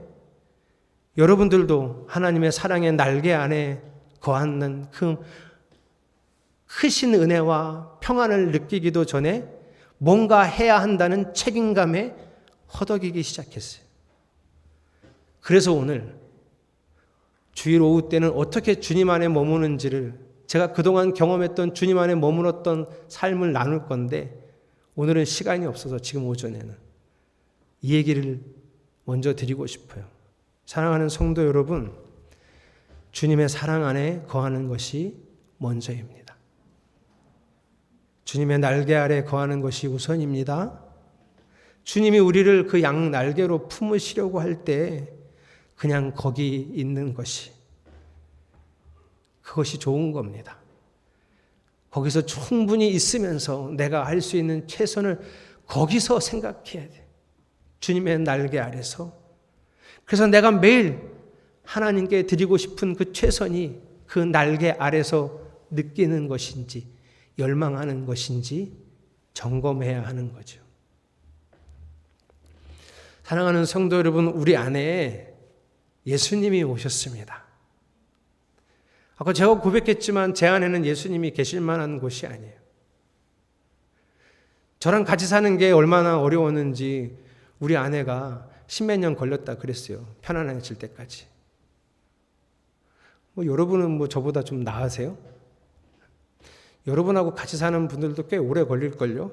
여러분들도 하나님의 사랑의 날개 안에 거하는 그 크신 은혜와 평안을 느끼기도 전에 뭔가 해야 한다는 책임감에 허덕이기 시작했어요. 그래서 오늘 주일 오후 때는 어떻게 주님 안에 머무는지를 제가 그동안 경험했던 주님 안에 머물렀던 삶을 나눌 건데 오늘은 시간이 없어서 지금 오전에는 이 얘기를 먼저 드리고 싶어요. 사랑하는 성도 여러분, 주님의 사랑 안에 거하는 것이 먼저입니다. 주님의 날개 아래 거하는 것이 우선입니다. 주님이 우리를 그 양 날개로 품으시려고 할 때 그냥 거기 있는 것이 그것이 좋은 겁니다. 거기서 충분히 있으면서 내가 할 수 있는 최선을 거기서 생각해야 돼. 주님의 날개 아래서. 그래서 내가 매일 하나님께 드리고 싶은 그 최선이 그 날개 아래서 느끼는 것인지 열망하는 것인지 점검해야 하는 거죠. 사랑하는 성도 여러분, 우리 안에 예수님이 오셨습니다. 아까 제가 고백했지만 제 안에는 예수님이 계실 만한 곳이 아니에요. 저랑 같이 사는 게 얼마나 어려웠는지 우리 아내가 10몇 년 걸렸다 그랬어요. 편안해질 때까지. 여러분은 저보다 좀 나으세요? 여러분하고 같이 사는 분들도 꽤 오래 걸릴걸요?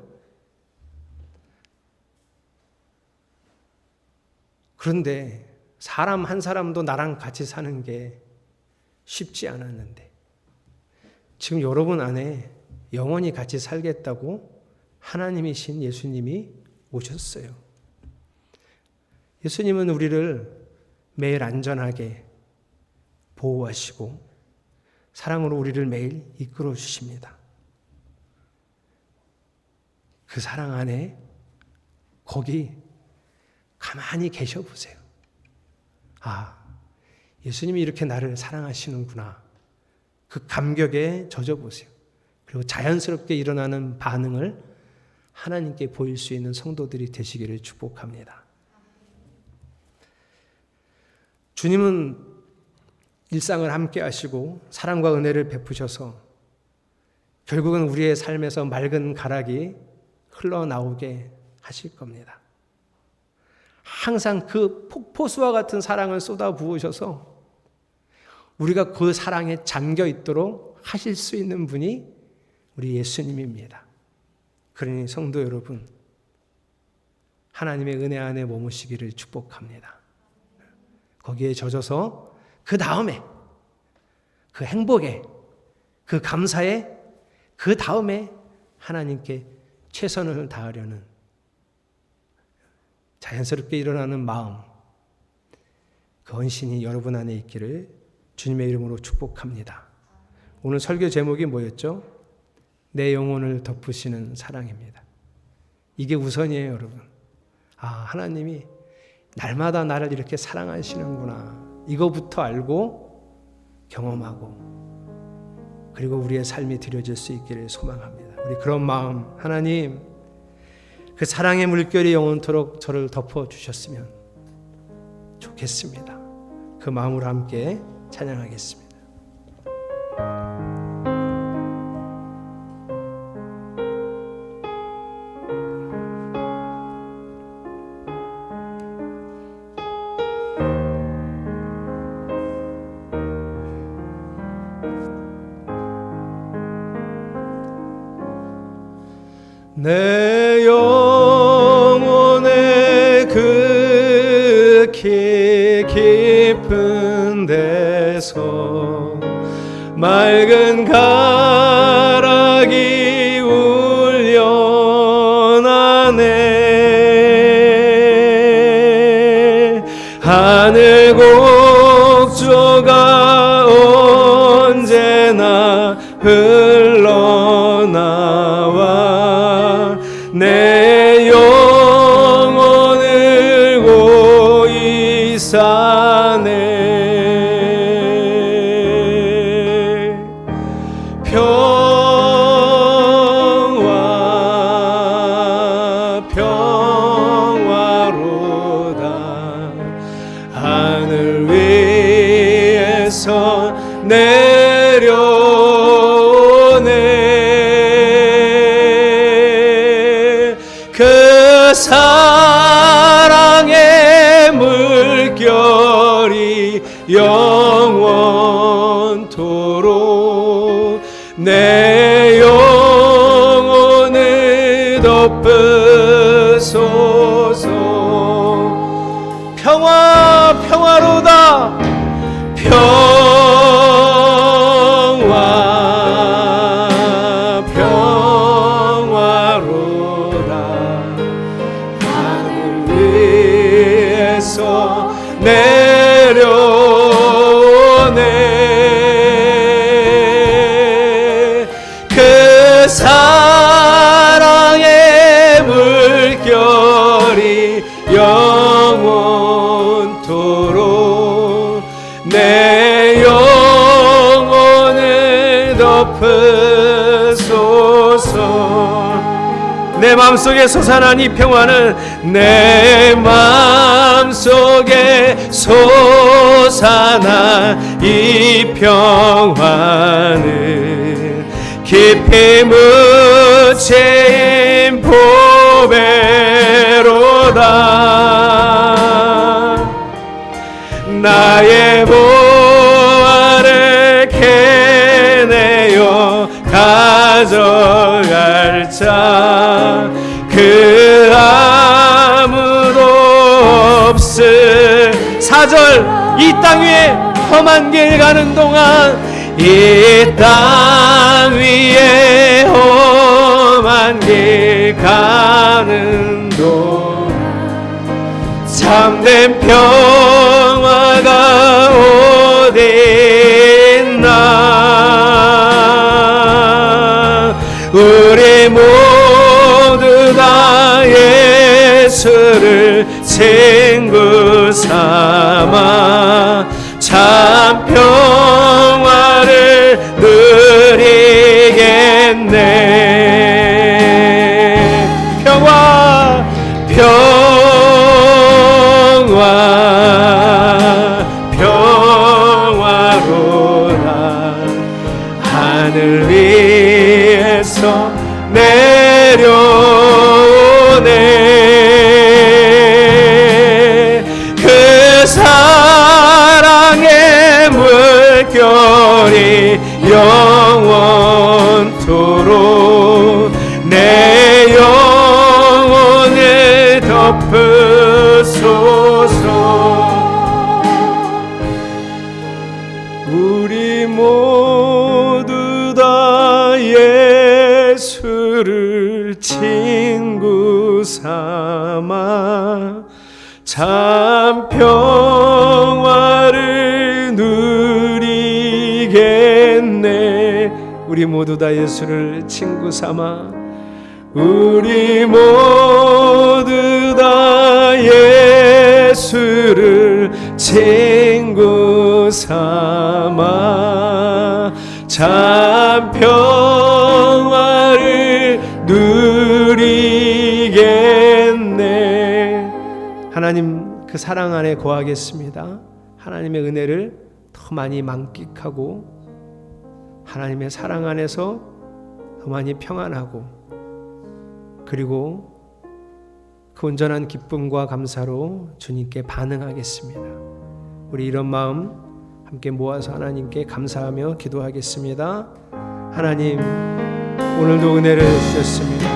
그런데 사람 한 사람도 나랑 같이 사는 게 쉽지 않았는데 지금 여러분 안에 영원히 같이 살겠다고 하나님이신 예수님이 오셨어요. 예수님은 우리를 매일 안전하게 보호하시고 사랑으로 우리를 매일 이끌어 주십니다. 그 사랑 안에 거기 가만히 계셔 보세요. 아, 예수님이 이렇게 나를 사랑하시는구나. 그 감격에 젖어 보세요. 그리고 자연스럽게 일어나는 반응을 하나님께 보일 수 있는 성도들이 되시기를 축복합니다. 주님은 일상을 함께 하시고 사랑과 은혜를 베푸셔서 결국은 우리의 삶에서 맑은 가락이 흘러나오게 하실 겁니다. 항상 그 폭포수와 같은 사랑을 쏟아 부으셔서 우리가 그 사랑에 잠겨 있도록 하실 수 있는 분이 우리 예수님입니다. 그러니 성도 여러분, 하나님의 은혜 안에 머무시기를 축복합니다. 거기에 젖어서 그 다음에, 그 행복에, 그 감사에, 그 다음에 하나님께 최선을 다하려는 자연스럽게 일어나는 마음, 그 헌신이 여러분 안에 있기를 주님의 이름으로 축복합니다. 오늘 설교 제목이 뭐였죠? 내 영혼을 덮으시는 사랑입니다. 이게 우선이에요, 여러분. 하나님이 날마다 나를 이렇게 사랑하시는구나. 이거부터 알고 경험하고, 그리고 우리의 삶이 드려질 수 있기를 소망합니다. 우리 그런 마음, 하나님 그 사랑의 물결이 영원토록 저를 덮어주셨으면 좋겠습니다. 그 마음으로 함께 찬양하겠습니다. 내 영혼의 극히 깊은 데서 맑은 가락이 울려나네. 하늘 곡조가 언제나 흘러나와 내 영혼을 고이 사네. 평화로다. 하늘 위에서 내려오네. 그 사랑의 물결이 영원토록 내 영혼을 덮으소서. 평화로다. 평화로다. 하늘 위에서 내려오네. 그 사랑의 물결이 영원토록 내 영혼을 덮으소서. 내 마음속에 솟아난 이 평화는, 내 마음속에 솟아난 이 평화는 깊이 묻힌 보배로다. 나의 보화를 캐내어 가져갈 자 그 아무도 없을. 4절, 이 땅 위에 험한 길 가는 동안, 이 땅 위에 험한 길 가는 동안 참된 평화가 어디 있나. 우리 모두 다 예수를 친구 삼아 참 평화를 누리겠네. 평화 삼아 참 평화를 누리겠네. 우리 모두 다 예수를 친구 삼아, 우리 모두 다 예수를 친구 삼아 참 평화를 누리겠네. 하나님 그 사랑 안에 거하겠습니다. 하나님의 은혜를 더 많이 만끽하고 하나님의 사랑 안에서 더 많이 평안하고, 그리고 그 온전한 기쁨과 감사로 주님께 반응하겠습니다. 우리 이런 마음 함께 모아서 하나님께 감사하며 기도하겠습니다. 하나님, 오늘도 은혜를 주셨습니다.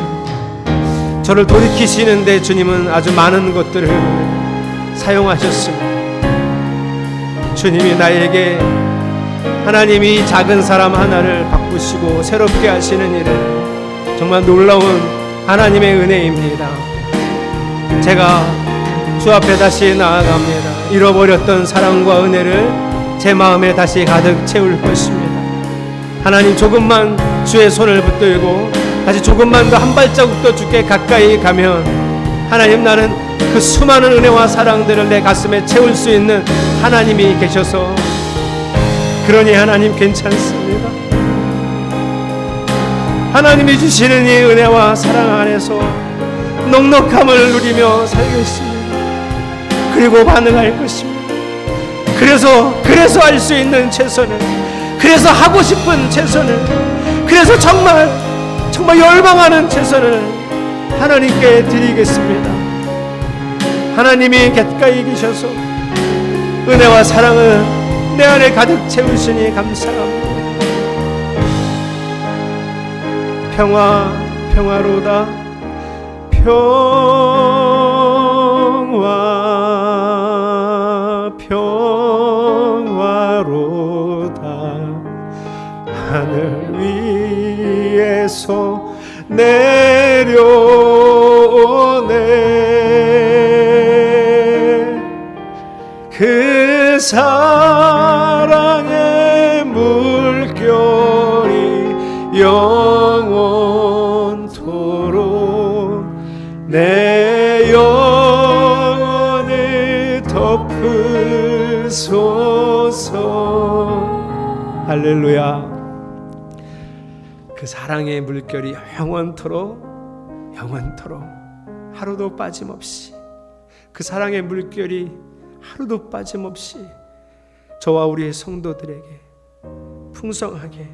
저를 돌이키시는데 주님은 아주 많은 것들을 사용하셨습니다. 주님이 나에게 하나님이 작은 사람 하나를 바꾸시고 새롭게 하시는 일은 정말 놀라운 하나님의 은혜입니다. 제가 주 앞에 다시 나아갑니다. 잃어버렸던 사랑과 은혜를 제 마음에 다시 가득 채울 것입니다. 하나님, 조금만 주의 손을 붙들고 다시 조금만 더 한 발자국 더 주께 가까이 가면 하나님, 나는 그 수많은 은혜와 사랑들을 내 가슴에 채울 수 있는 하나님이 계셔서, 그러니 하나님 괜찮습니다. 하나님이 주시는 이 은혜와 사랑 안에서 넉넉함을 누리며 살겠습니다. 그리고 반응할 것입니다. 그래서 할 수 있는 최선을, 그래서 하고 싶은 최선을, 그래서 정말 열망하는 최선을 하나님께 드리겠습니다. 하나님이 가까이 계셔서 은혜와 사랑을 내 안에 가득 채우시니 감사합니다. 평화로다, 평화로다. 하늘 위에서 내려오네. 그 사랑의 물결이 영원토록 내 영혼을 덮으소서. 할렐루야. 그 사랑의 물결이 영원토록 하루도 빠짐없이, 그 사랑의 물결이 하루도 빠짐없이 저와 우리의 성도들에게 풍성하게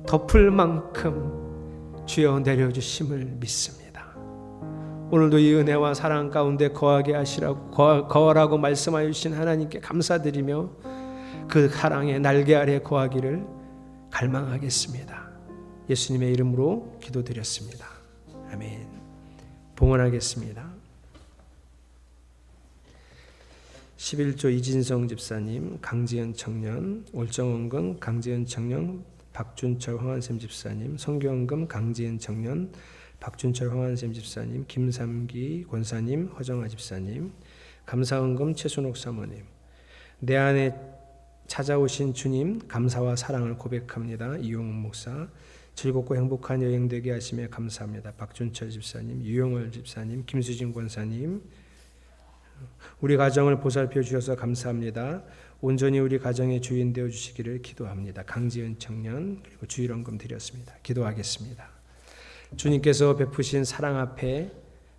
덮을 만큼 주여 내려주심을 믿습니다. 오늘도 이 은혜와 사랑 가운데 거하게 하시라고, 거하라고 말씀하여 주신 하나님께 감사드리며 그 사랑의 날개 아래 거하기를 갈망하겠습니다. 예수님의 이름으로 기도드렸습니다. 아멘. 봉헌하겠습니다. 11조 이진성 집사님, 강지연 청년, 올정원금 강지연 청년, 박준철 황한샘 집사님, 성교원금 강지연 청년, 박준철 황한샘 집사님, 김삼기 권사님, 허정아 집사님, 감사원금 최순옥 사모님. 내 안에 찾아오신 주님 감사와 사랑을 고백합니다. 이용훈 목사. 즐겁고 행복한 여행 되게 하시며 감사합니다. 박준철 집사님, 유영월 집사님, 김수진 권사님. 우리 가정을 보살펴 주셔서 감사합니다. 온전히 우리 가정의 주인 되어 주시기를 기도합니다. 강지은 청년, 그리고 주일원금 드렸습니다. 기도하겠습니다. 주님께서 베푸신 사랑 앞에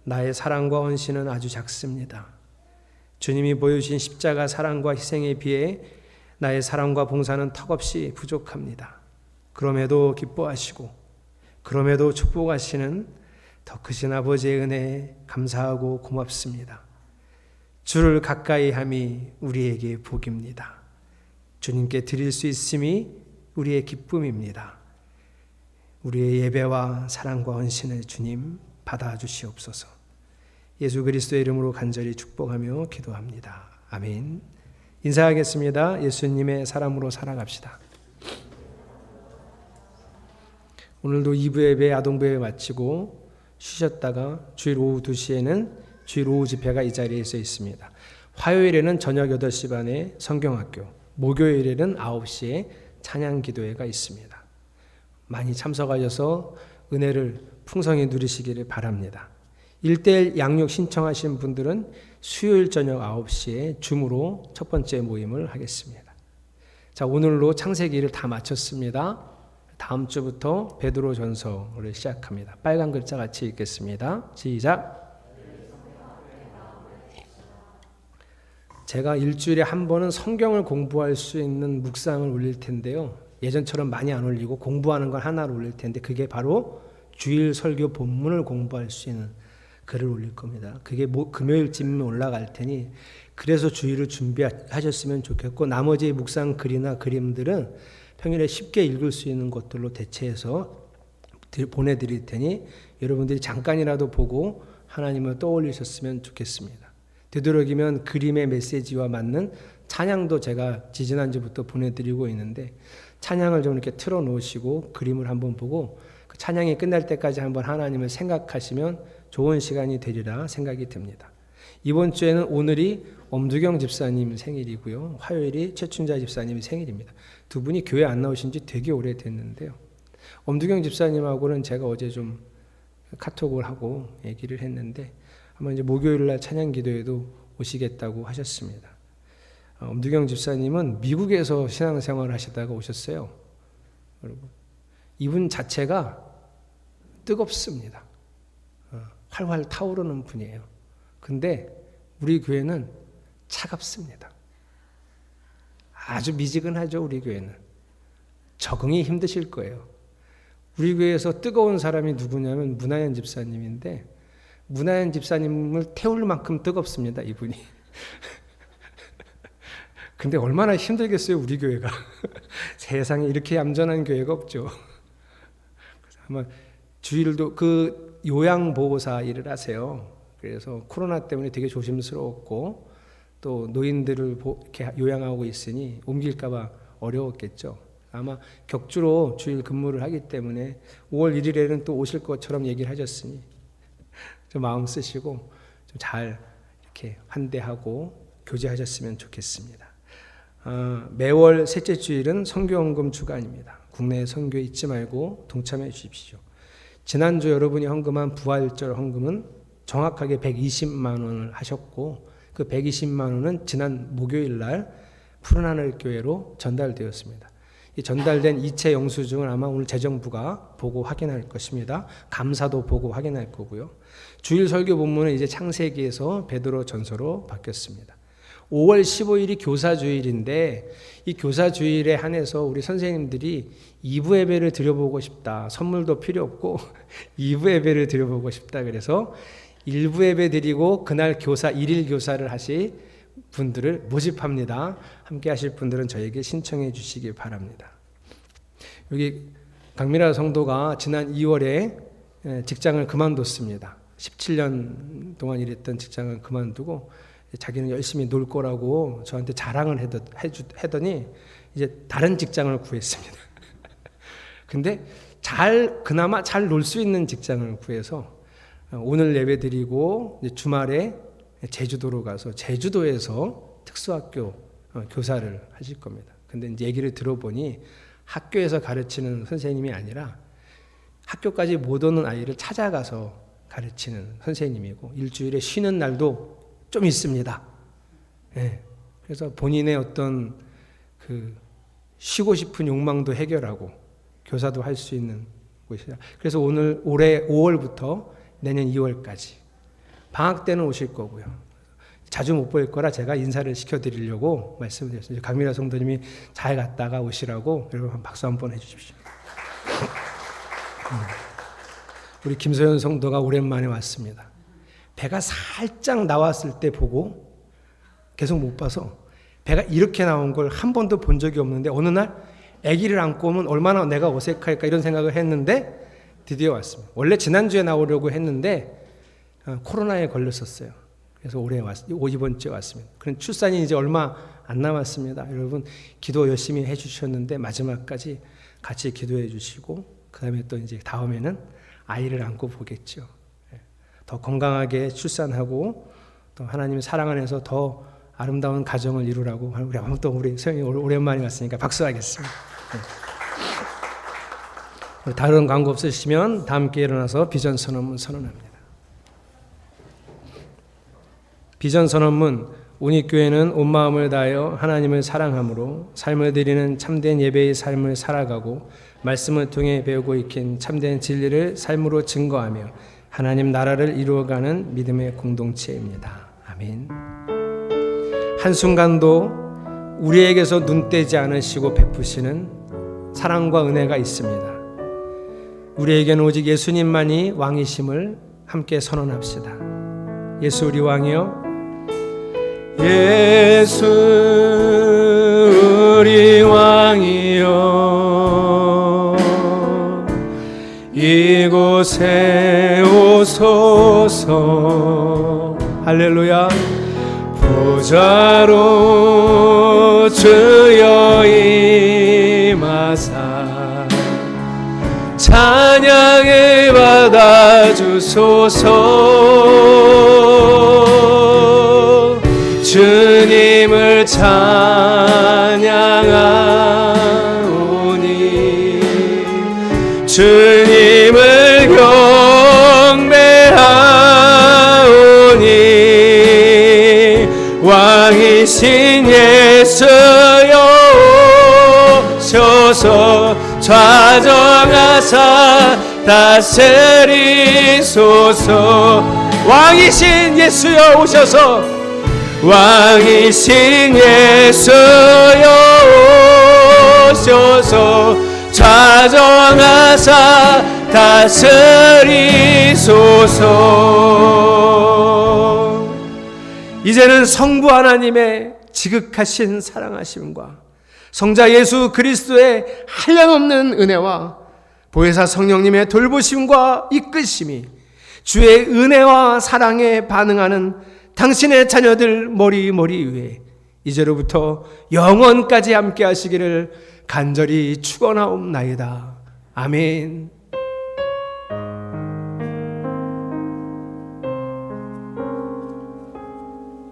나의 사랑과 헌신은 아주 작습니다. 주님이 보여주신 십자가 사랑과 희생에 비해 나의 사랑과 봉사는 턱없이 부족합니다. 그럼에도 기뻐하시고 그럼에도 축복하시는 더 크신 아버지의 은혜에 감사하고 고맙습니다. 주를 가까이 함이 우리에게 복입니다. 주님께 드릴 수 있음이 우리의 기쁨입니다. 우리의 예배와 사랑과 헌신을 주님 받아주시옵소서. 예수 그리스도의 이름으로 간절히 축복하며 기도합니다. 아멘. 인사하겠습니다. 예수님의 사람으로 살아갑시다. 오늘도 2부 예배, 아동부 예배 마치고 쉬셨다가 주일 오후 2시에는 주일 오후 집회가 이 자리에 서 있습니다. 화요일에는 저녁 8시 반에 성경학교, 목요일에는 9시에 찬양기도회가 있습니다. 많이 참석하셔서 은혜를 풍성히 누리시기를 바랍니다. 1:1 양육 신청하신 분들은 수요일 저녁 9시에 줌으로 첫 번째 모임을 하겠습니다. 자, 오늘로 창세기를 다 마쳤습니다. 다음 주부터 베드로전서를 시작합니다. 빨간 글자 같이 읽겠습니다. 시작. 제가 일주일에 한 번은 성경을 공부할 수 있는 묵상을 올릴 텐데요. 예전처럼 많이 안 올리고 공부하는 걸 하나로 올릴 텐데 그게 바로 주일 설교 본문을 공부할 수 있는 글을 올릴 겁니다. 그게 금요일쯤 올라갈 테니 그래서 주일을 준비하셨으면 좋겠고 나머지 묵상 글이나 그림들은 평일에 쉽게 읽을 수 있는 것들로 대체해서 보내드릴 테니 여러분들이 잠깐이라도 보고 하나님을 떠올리셨으면 좋겠습니다. 되도록이면 그림의 메시지와 맞는 찬양도 제가 지지난주부터 보내드리고 있는데 찬양을 좀 이렇게 틀어놓으시고 그림을 한번 보고 그 찬양이 끝날 때까지 한번 하나님을 생각하시면 좋은 시간이 되리라 생각이 듭니다. 이번 주에는 오늘이 엄두경 집사님 생일이고요. 화요일이 최춘자 집사님 생일입니다. 두 분이 교회 안 나오신 지 되게 오래됐는데요. 엄두경 집사님하고는 제가 어제 좀 카톡을 하고 얘기를 했는데 아마 이제 목요일 날 찬양 기도에도 오시겠다고 하셨습니다. 엄두경 집사님은 미국에서 신앙생활을 하시다가 오셨어요. 여러분, 이분 자체가 뜨겁습니다. 활활 타오르는 분이에요. 근데 우리 교회는 차갑습니다. 아주 미지근하죠. 우리 교회는. 적응이 힘드실 거예요. 우리 교회에서 뜨거운 사람이 누구냐면 문하연 집사님인데 문하연 집사님을 태울 만큼 뜨겁습니다. 이분이. 근데 얼마나 힘들겠어요. 우리 교회가. 세상에 이렇게 얌전한 교회가 없죠. 아마 주일도 그 요양보호사 일을 하세요. 그래서 코로나 때문에 되게 조심스러웠고 또 노인들을 이렇게 요양하고 있으니 옮길까 봐 어려웠겠죠. 아마 격주로 주일 근무를 하기 때문에 5월 1일에는 또 오실 것처럼 얘기를 하셨으니 좀 마음 쓰시고 좀 잘 이렇게 환대하고 교제하셨으면 좋겠습니다. 매월 셋째 주일은 선교헌금 주간입니다. 국내 선교에 잊지 말고 동참해 주십시오. 지난주 여러분이 헌금한 부활절 헌금은 정확하게 120만 원을 하셨고 그 120만 원은 지난 목요일 날 푸른하늘 교회로 전달되었습니다. 이 전달된 이체 영수증을 아마 오늘 재정부가 보고 확인할 것입니다. 감사도 보고 확인할 거고요. 주일 설교 본문은 이제 창세기에서 베드로 전서로 바뀌었습니다. 5월 15일이 교사주일인데 이 교사주일에 한해서 우리 선생님들이 2부 예배를 드려보고 싶다. 선물도 필요 없고 2부 예배를 드려보고 싶다. 그래서 1부 예배 드리고 그날 교사 1일 교사를 하실 분들을 모집합니다. 함께 하실 분들은 저에게 신청해 주시기 바랍니다. 여기 강미라 성도가 지난 2월에 직장을 그만뒀습니다. 17년 동안 일했던 직장을 그만두고 자기는 열심히 놀 거라고 저한테 자랑을 하더니 이제 다른 직장을 구했습니다. 근데 그나마 잘 놀 수 있는 직장을 구해서 오늘 예배 드리고 주말에 제주도로 가서 제주도에서 특수학교 교사를 하실 겁니다. 근데 이제 얘기를 들어보니 학교에서 가르치는 선생님이 아니라 학교까지 못 오는 아이를 찾아가서 가르치는 선생님이고 일주일에 쉬는 날도 좀 있습니다. 네. 그래서 본인의 어떤 그 쉬고 싶은 욕망도 해결하고 교사도 할 수 있는 곳이다. 그래서 올해 5월부터 내년 2월까지 방학 때는 오실 거고요. 자주 못 볼 거라 제가 인사를 시켜드리려고 말씀드렸습니다. 강미라 성도님이 잘 갔다가 오시라고 여러분 박수 한번 해주십시오. 우리 김소연 성도가 오랜만에 왔습니다. 배가 살짝 나왔을 때 보고 계속 못 봐서 배가 이렇게 나온 걸 한 번도 본 적이 없는데 어느 날 아기를 안고 오면 얼마나 내가 어색할까 이런 생각을 했는데 드디어 왔습니다. 원래 지난주에 나오려고 했는데 코로나에 걸렸었어요. 그래서 이번 주에 왔습니다. 그럼 출산이 이제 얼마 안 남았습니다. 여러분 기도 열심히 해주셨는데 마지막까지 같이 기도해 주시고 그 다음에 또 이제 다음에는 아이를 안고 보겠죠. 더 건강하게 출산하고 또 하나님 사랑 안에서 더 아름다운 가정을 이루라고 우리 소영이 오랜만에 왔으니까 박수하겠습니다. 네. 다른 광고 없으시면 다 함께 일어나서 비전 선언문 선언합니다. 비전 선언문. 운익교회는 온 마음을 다하여 하나님을 사랑함으로 삶을 드리는 참된 예배의 삶을 살아가고 말씀을 통해 배우고 익힌 참된 진리를 삶으로 증거하며 하나님 나라를 이루어가는 믿음의 공동체입니다. 아멘. 한순간도 우리에게서 눈 떼지 않으시고 베푸시는 사랑과 은혜가 있습니다. 우리에게는 오직 예수님만이 왕이심을 함께 선언합시다. 예수 우리 왕이여, 예수 우리 왕이여, 이곳에 오소서. 할렐루야. 보좌로 주여 임하사 찬양을 받아주소서. 주님을 찬양하오니 주님을 경배하오니 왕이신 예수여 오셔서 좌정하사 다스리소서. 왕이신 예수여 오셔서, 왕이신 예수여 오셔서 좌정하사 다스리소서. 이제는 성부 하나님의 지극하신 사랑하심과 성자 예수 그리스도의 한량없는 은혜와 보혜사 성령님의 돌보심과 이끄심이 주의 은혜와 사랑에 반응하는 당신의 자녀들 머리 위에 이제로부터 영원까지 함께 하시기를 간절히 축원하옵나이다. 아멘.